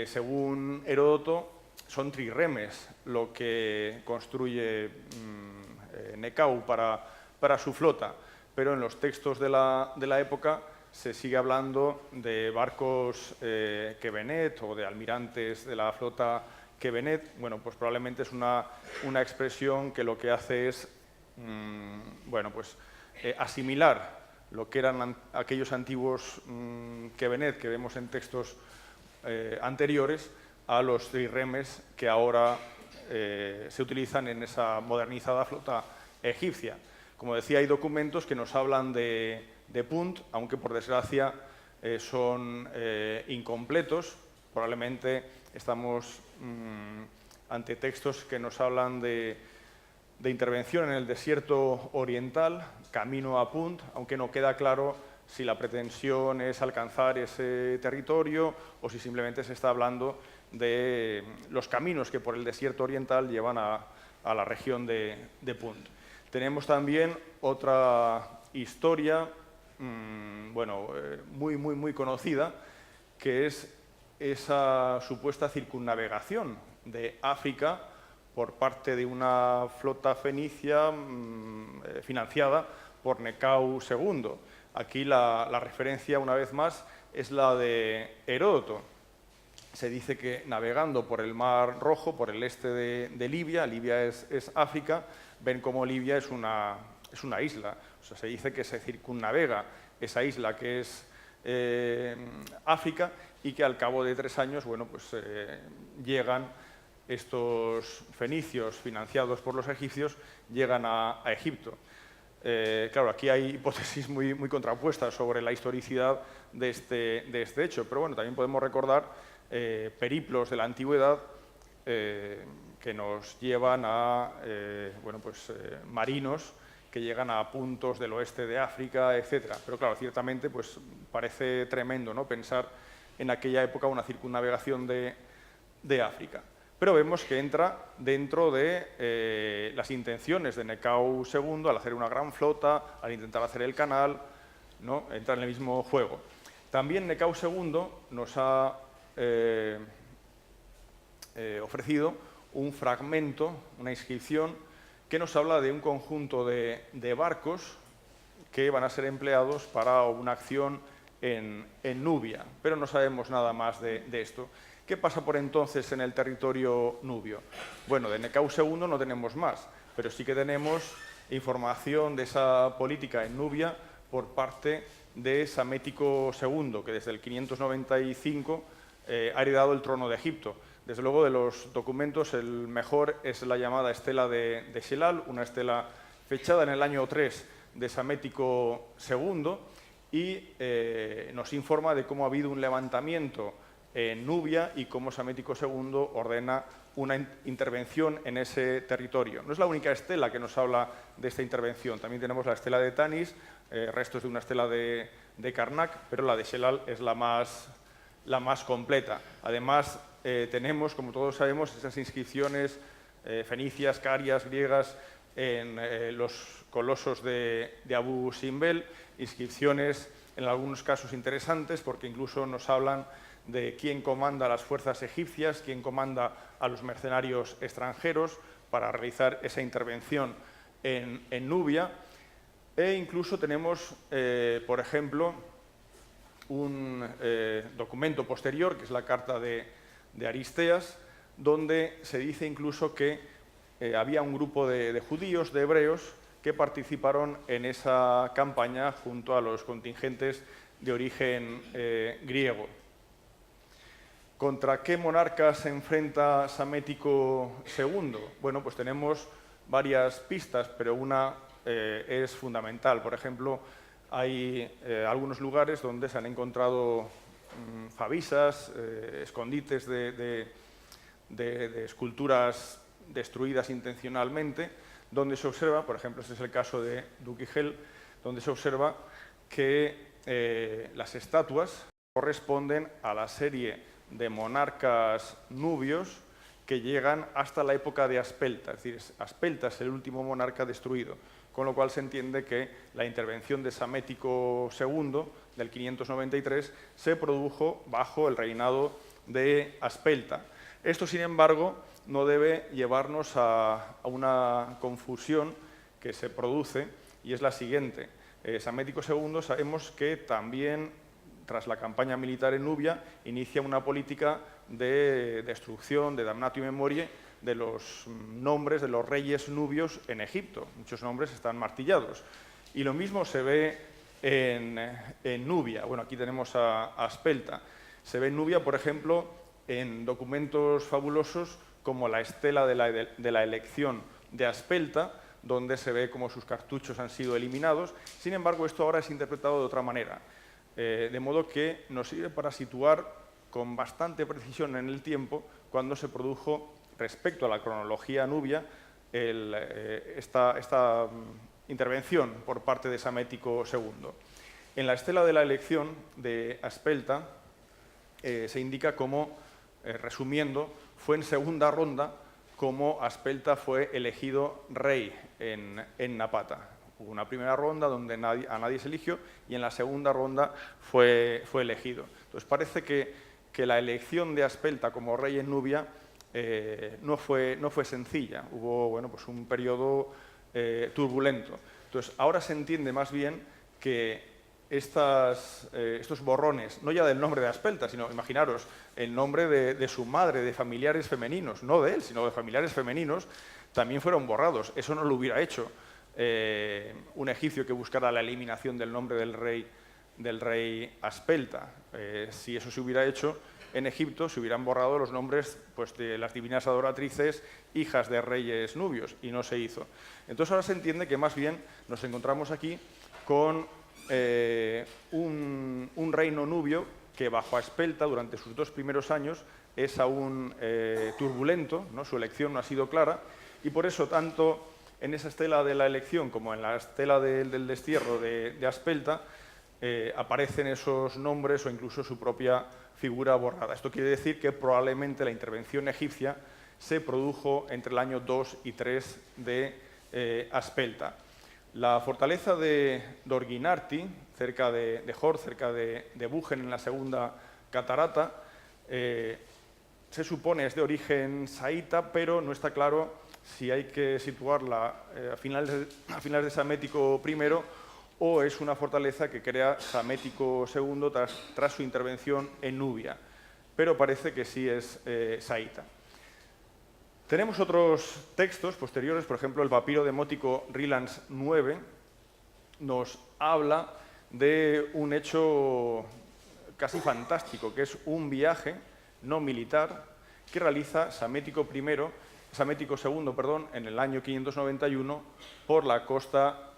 Según Heródoto, son trirremes lo que construye Necao para su flota, pero en los textos de la época se sigue hablando de barcos Quevenet o de almirantes de la flota Quevenet. Bueno, pues probablemente es una expresión que lo que hace es bueno, pues, asimilar lo que eran aquellos antiguos Quevenet que vemos en textos anteriores a los trirremes que ahora se utilizan en esa modernizada flota egipcia. Como decía, hay documentos que nos hablan de Punt, aunque por desgracia son incompletos. Probablemente estamos ante textos que nos hablan de intervención en el desierto oriental, camino a Punt, aunque no queda claro si la pretensión es alcanzar ese territorio o si simplemente se está hablando de los caminos que por el desierto oriental llevan a la región de Punt. Tenemos también otra historia bueno, muy conocida, que es esa supuesta circunnavegación de África por parte de una flota fenicia financiada por Necao II. Aquí la referencia, una vez más, es la de Heródoto. Se dice que navegando por el Mar Rojo, por el este de Libia, Libia es África, ven cómo Libia es una isla. O sea, se dice que se circunnavega esa isla que es África y que al cabo de 3 años, bueno, pues llegan estos fenicios financiados por los egipcios, llegan a Egipto. Claro, aquí hay hipótesis muy contrapuestas sobre la historicidad de este hecho, pero bueno, también podemos recordar periplos de la antigüedad que nos llevan a bueno, pues, marinos que llegan a puntos del oeste de África, etc. Pero claro, ciertamente pues, parece tremendo, ¿no?, pensar en aquella época una circunnavegación de África. pero vemos que entra dentro de las intenciones de Necao II al hacer una gran flota, al intentar hacer el canal, ¿no? Entra en el mismo juego. También Necao II nos ha ofrecido un fragmento, una inscripción, que nos habla de un conjunto de barcos que van a ser empleados para una acción en Nubia, pero no sabemos nada más de esto. ¿Qué pasa por entonces en el territorio nubio? Bueno, de Necao II no tenemos más, pero sí que tenemos información de esa política en Nubia por parte de Psamético II, que desde el 595 ha heredado el trono de Egipto. Desde luego, de los documentos, el mejor es la llamada estela de Xelal, una estela fechada en el año 3 de Psamético II, y nos informa de cómo ha habido un levantamiento en Nubia y cómo Psamético II ordena una intervención en ese territorio. No es la única estela que nos habla de esta intervención. También tenemos la estela de Tanis, restos de una estela de Karnak, pero la de Xelal es la más completa. Además, tenemos, como todos sabemos, esas inscripciones fenicias, carias, griegas, en los colosos de Abu Simbel, inscripciones en algunos casos interesantes porque incluso nos hablan de quién comanda las fuerzas egipcias, quién comanda a los mercenarios extranjeros para realizar esa intervención en Nubia. E incluso tenemos, por ejemplo, un documento posterior, que es la carta de Aristeas, donde se dice incluso que había un grupo de judíos, de hebreos, que participaron en esa campaña junto a los contingentes de origen griego. ¿Contra qué monarca se enfrenta Psamético II? Bueno, pues tenemos varias pistas, pero una es fundamental. Por ejemplo, hay algunos lugares donde se han encontrado favisas, escondites de esculturas destruidas intencionalmente, donde se observa, por ejemplo, este es el caso de Duquigel, donde se observa que las estatuas corresponden a la serie de monarcas nubios que llegan hasta la época de Aspelta, es decir, Aspelta es el último monarca destruido, con lo cual se entiende que la intervención de Psamético II del 593 se produjo bajo el reinado de Aspelta. Esto, sin embargo, no debe llevarnos a una confusión que se produce, y es la siguiente. Psamético II sabemos que también, tras la campaña militar en Nubia, inicia una política de destrucción, de damnatio memoriae, de los nombres de los reyes nubios en Egipto. Muchos nombres están martillados. Y lo mismo se ve en Nubia. Bueno, aquí tenemos a Aspelta. Se ve en Nubia, por ejemplo, en documentos fabulosos como la estela de la elección de Aspelta, donde se ve cómo sus cartuchos han sido eliminados. Sin embargo, esto ahora es interpretado de otra manera, de modo que nos sirve para situar con bastante precisión en el tiempo cuando se produjo, respecto a la cronología nubia, esta intervención por parte de Psamético II. En la estela de la elección de Aspelta se indica como, resumiendo, fue en segunda ronda como Aspelta fue elegido rey en Napata. Hubo una primera ronda donde a nadie se eligió y en la segunda ronda fue elegido. Entonces parece que la elección de Aspelta como rey en Nubia no fue sencilla. Hubo, bueno, pues un periodo turbulento. Entonces ahora se entiende más bien que estos borrones, no ya del nombre de Aspelta, sino, imaginaros, el nombre de su madre, de familiares femeninos, no de él, sino de familiares femeninos, también fueron borrados. Eso no lo hubiera hecho un egipcio que buscara la eliminación del nombre del rey Aspelta. Si eso se hubiera hecho, en Egipto se hubieran borrado los nombres, pues, de las divinas adoratrices, hijas de reyes nubios, y no se hizo. Entonces ahora se entiende que más bien nos encontramos aquí con un reino nubio que bajo Aspelta durante sus 2 primeros años es aún turbulento, ¿no? Su elección no ha sido clara, y por eso tanto en esa estela de la elección como en la estela del destierro de Aspelta aparecen esos nombres o incluso su propia figura borrada. Esto quiere decir que probablemente la intervención egipcia se produjo entre el año 2 y 3 de Aspelta. La fortaleza de Dorginarti, cerca de Hort, cerca de Bugen, en la segunda catarata, se supone es de origen saíta, pero no está claro si hay que situarla a finales de Psamético I o es una fortaleza que crea Psamético II tras su intervención en Nubia, pero parece que sí es saíta. Tenemos otros textos posteriores, por ejemplo, el papiro demótico Rilans 9 nos habla de un hecho casi fantástico, que es un viaje no militar que realiza Psamético II, en el año 591 por la costa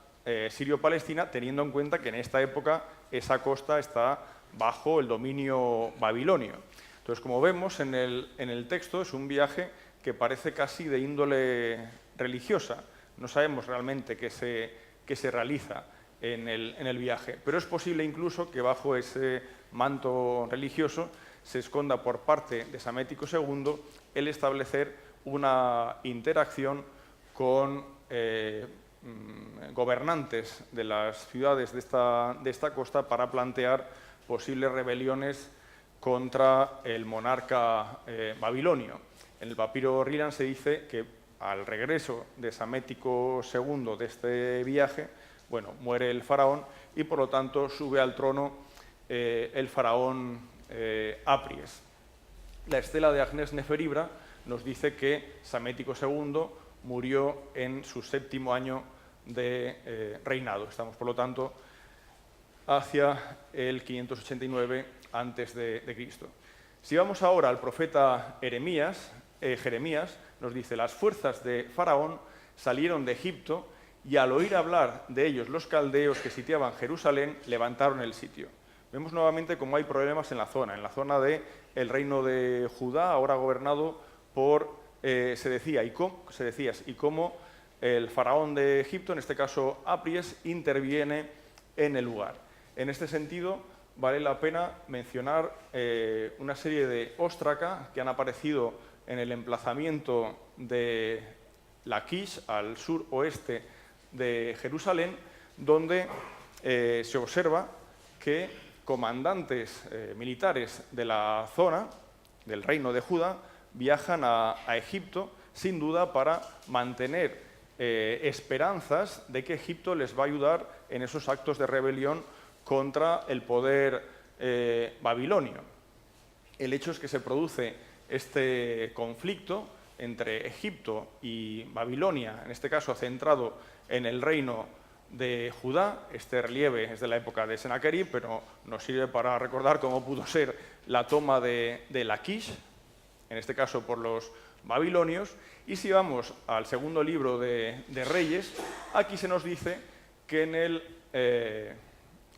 sirio-palestina, teniendo en cuenta que en esta época esa costa está bajo el dominio babilonio. Entonces, como vemos en el texto, es un viaje que parece casi de índole religiosa. No sabemos realmente qué se realiza en el viaje, pero es posible incluso que bajo ese manto religioso se esconda por parte de Psamético II el establecer una interacción con gobernantes de las ciudades de esta costa para plantear posibles rebeliones contra el monarca babilonio. En el papiro Rilan se dice que al regreso de Psamético II de este viaje, bueno, muere el faraón y por lo tanto sube al trono el faraón Apries. La estela de Agnès Neferibra nos dice que Psamético II murió en su 7º año de reinado. Estamos, por lo tanto, hacia el 589 a.C. Si vamos ahora al profeta Jeremías, nos dice: las fuerzas de Faraón salieron de Egipto y al oír hablar de ellos los caldeos que sitiaban Jerusalén, levantaron el sitio. Vemos nuevamente cómo hay problemas en la zona del reino de Judá, ahora gobernado por Sedecías, y cómo el faraón de Egipto, en este caso Apries, interviene en el lugar. En este sentido, vale la pena mencionar una serie de óstraca que han aparecido en el emplazamiento de Laquish, al suroeste de Jerusalén, donde se observa que comandantes militares de la zona, del reino de Judá, viajan a Egipto, sin duda para mantener esperanzas de que Egipto les va a ayudar en esos actos de rebelión contra el poder babilonio. El hecho es que se produce este conflicto entre Egipto y Babilonia, en este caso centrado en el reino de Judá. Este relieve es de la época de Senaquerib, pero nos sirve para recordar cómo pudo ser la toma de Laquish, en este caso por los babilonios. Y si vamos al segundo libro de Reyes, aquí se nos dice que en el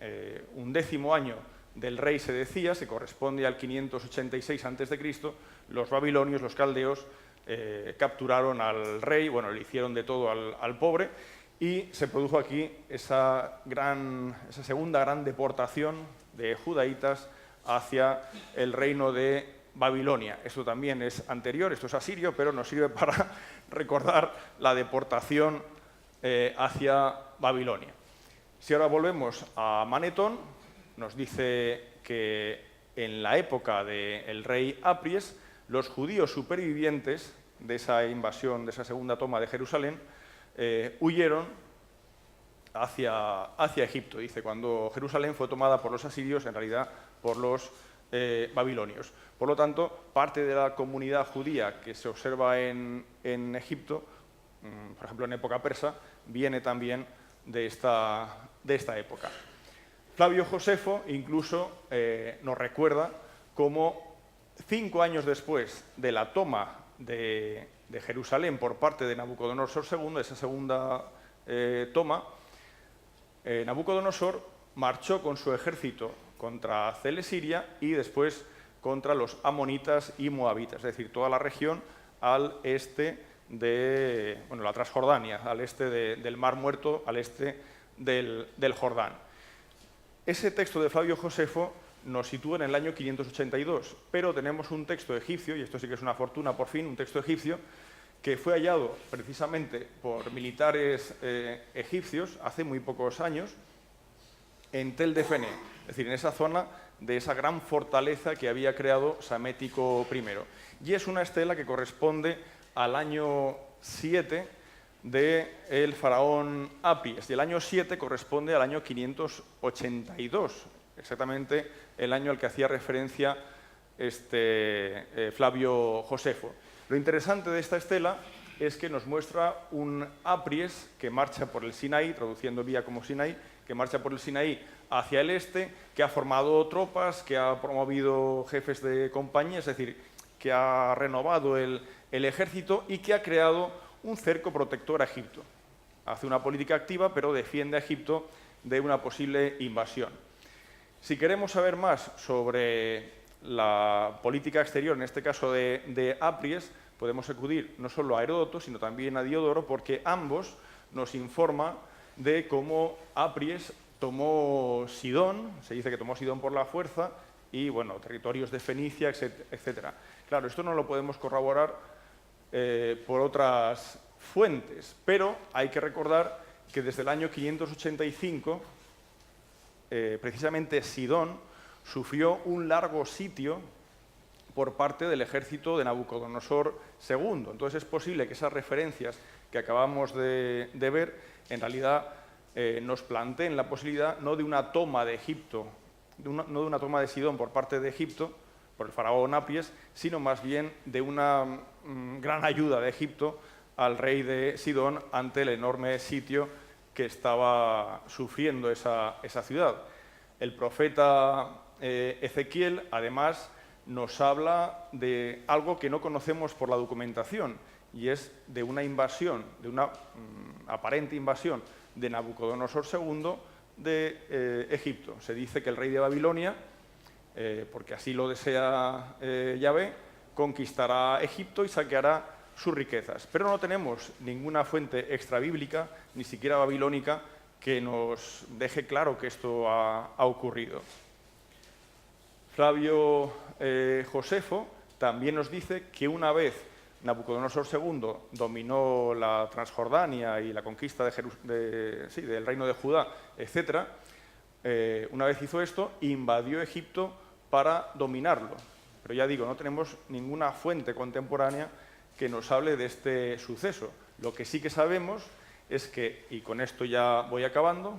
11º año del rey Sedecías, se corresponde al 586 a.C., los babilonios, los caldeos, capturaron al rey, bueno, le hicieron de todo al pobre, y se produjo aquí esa segunda gran deportación de judaítas hacia el reino de Babilonia. Esto también es anterior, esto es asirio, pero nos sirve para recordar la deportación hacia Babilonia. Si ahora volvemos a Manetón, nos dice que en la época del rey Apries, los judíos supervivientes de esa invasión, de esa segunda toma de Jerusalén, huyeron hacia Egipto. Dice, cuando Jerusalén fue tomada por los asirios, en realidad por los babilonios. Por lo tanto, parte de la comunidad judía que se observa en Egipto, por ejemplo en época persa, viene también de esta época. Flavio Josefo incluso nos recuerda cómo 5 años después de la toma de Jerusalén por parte de Nabucodonosor II, esa segunda toma, Nabucodonosor marchó con su ejército contra Celesiria y después contra los amonitas y moabitas, es decir, toda la región al este de la Transjordania, al este del Mar Muerto, al este del Jordán. Ese texto de Flavio Josefo nos sitúa en el año 582, pero tenemos un texto egipcio, y esto sí que es una fortuna por fin, un texto egipcio, que fue hallado precisamente por militares egipcios hace muy pocos años en Tel de Fene, es decir, en esa zona de esa gran fortaleza que había creado Psamético I. Y es una estela que corresponde al año 7 del faraón Apries, y el año 7 corresponde al año 582, exactamente el año al que hacía referencia Flavio Josefo. Lo interesante de esta estela es que nos muestra un Apries que marcha por el Sinaí, traduciendo vía como Sinaí, que marcha por el Sinaí hacia el este, que ha formado tropas, que ha promovido jefes de compañía, es decir, que ha renovado el ejército y que ha creado un cerco protector a Egipto. Hace una política activa, pero defiende a Egipto de una posible invasión. Si queremos saber más sobre la política exterior, en este caso de Apries, podemos acudir no solo a Heródoto, sino también a Diodoro, porque ambos nos informan de cómo Apries tomó Sidón, se dice que tomó Sidón por la fuerza, y bueno, territorios de Fenicia, etc. Claro, esto no lo podemos corroborar por otras fuentes, pero hay que recordar que desde el año 585, precisamente Sidón sufrió un largo sitio por parte del ejército de Nabucodonosor II. Entonces es posible que esas referencias que acabamos de ver en realidad nos planteen la posibilidad no de una toma de Egipto, no de una toma de Sidón por parte de Egipto, por el faraón Apries, sino más bien de una gran ayuda de Egipto al rey de Sidón ante el enorme sitio que estaba sufriendo esa ciudad. El profeta Ezequiel, además, nos habla de algo que no conocemos por la documentación, y es de una invasión, de una aparente invasión de Nabucodonosor II de Egipto. Se dice que el rey de Babilonia, porque así lo desea Yahvé, conquistará Egipto y saqueará sus riquezas. Pero no tenemos ninguna fuente extrabíblica, ni siquiera babilónica, que nos deje claro que esto ha ocurrido. Flavio Josefo también nos dice que una vez Nabucodonosor II dominó la Transjordania y la conquista del reino de Judá, etc., una vez hizo esto, invadió Egipto para dominarlo. Pero ya digo, no tenemos ninguna fuente contemporánea que nos hable de este suceso. Lo que sí que sabemos es que, y con esto ya voy acabando,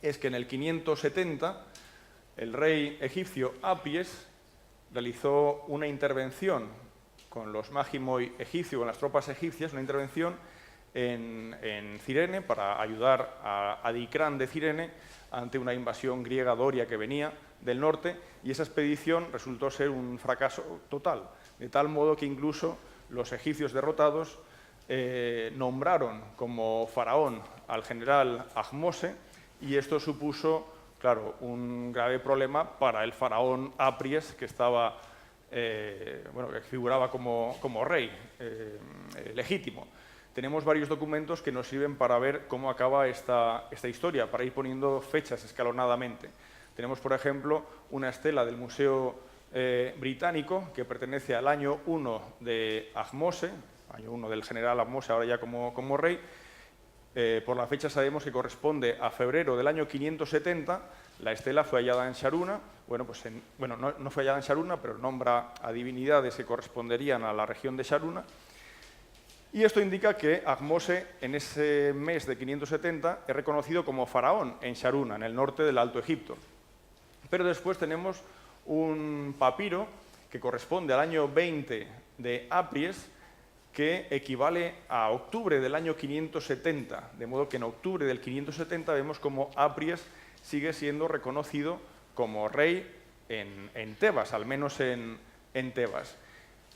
es que en el 570 el rey egipcio Apries realizó una intervención con los Magimoi egipcios, con las tropas egipcias, una intervención en Cirene para ayudar a Dicrán de Cirene ante una invasión griega doria que venía del norte, y esa expedición resultó ser un fracaso total, de tal modo que incluso los egipcios derrotados nombraron como faraón al general Ahmose, y esto supuso, claro, un grave problema para el faraón Apries, que estaba, que figuraba como rey legítimo. Tenemos varios documentos que nos sirven para ver cómo acaba esta historia, para ir poniendo fechas escalonadamente. Tenemos, por ejemplo, una estela del Museo Británico que pertenece al año 1 de Ahmose, año 1 del general Ahmose, ahora ya como rey. Por la fecha sabemos que corresponde a febrero del año 570. La estela fue hallada en Sharuna. No fue hallada en Sharuna, pero nombra a divinidades que corresponderían a la región de Sharuna. Y esto indica que Ahmose, en ese mes de 570, es reconocido como faraón en Sharuna, en el norte del Alto Egipto. Pero después tenemos un papiro que corresponde al año 20 de Apries, que equivale a octubre del año 570, de modo que en octubre del 570 vemos como Apries sigue siendo reconocido como rey en Tebas, al menos en Tebas.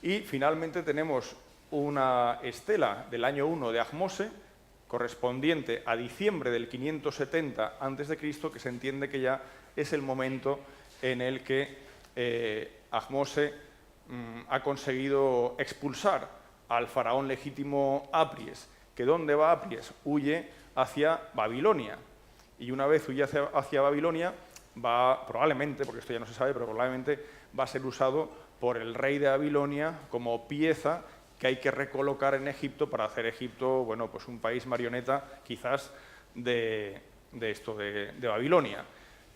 Y finalmente tenemos una estela del año 1 de Ahmose, correspondiente a diciembre del 570 a.C., que se entiende que ya es el momento en el que Ahmose ha conseguido expulsar al faraón legítimo Apries, que ¿dónde va Apries? Huye hacia Babilonia. Y una vez huye hacia Babilonia, probablemente, porque esto ya no se sabe, pero probablemente va a ser usado por el rey de Babilonia como pieza que hay que recolocar en Egipto para hacer Egipto, bueno, pues un país marioneta quizás de Babilonia.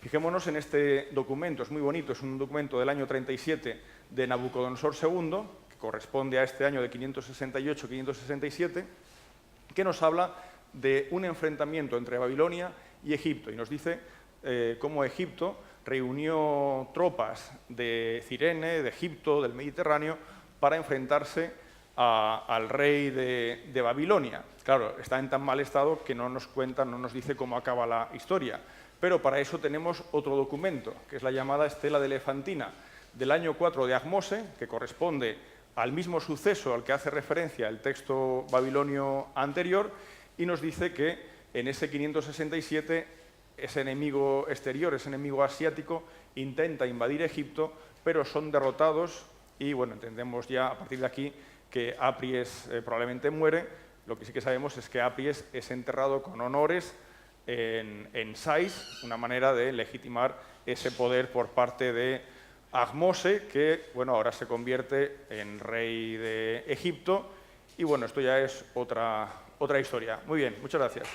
Fijémonos en este documento, es muy bonito, es un documento del año 37 de Nabucodonosor II, que corresponde a este año de 568-567, que nos habla de un enfrentamiento entre Babilonia y Egipto, y nos dice cómo Egipto reunió tropas de Cirene, de Egipto, del Mediterráneo, para enfrentarse al rey de Babilonia. Claro, está en tan mal estado que no nos cuenta, no nos dice cómo acaba la historia, pero para eso tenemos otro documento, que es la llamada Estela de Elefantina, del año 4 de Ahmose, que corresponde al mismo suceso al que hace referencia el texto babilonio anterior, y nos dice que en ese 567 ese enemigo exterior, ese enemigo asiático, intenta invadir Egipto, pero son derrotados y, bueno, entendemos ya a partir de aquí que Apries probablemente muere. Lo que sí que sabemos es que Apries es enterrado con honores en Sais, una manera de legitimar ese poder por parte de Ahmose, que, bueno, ahora se convierte en rey de Egipto. Y, bueno, esto ya es otra historia. Muy bien, muchas gracias.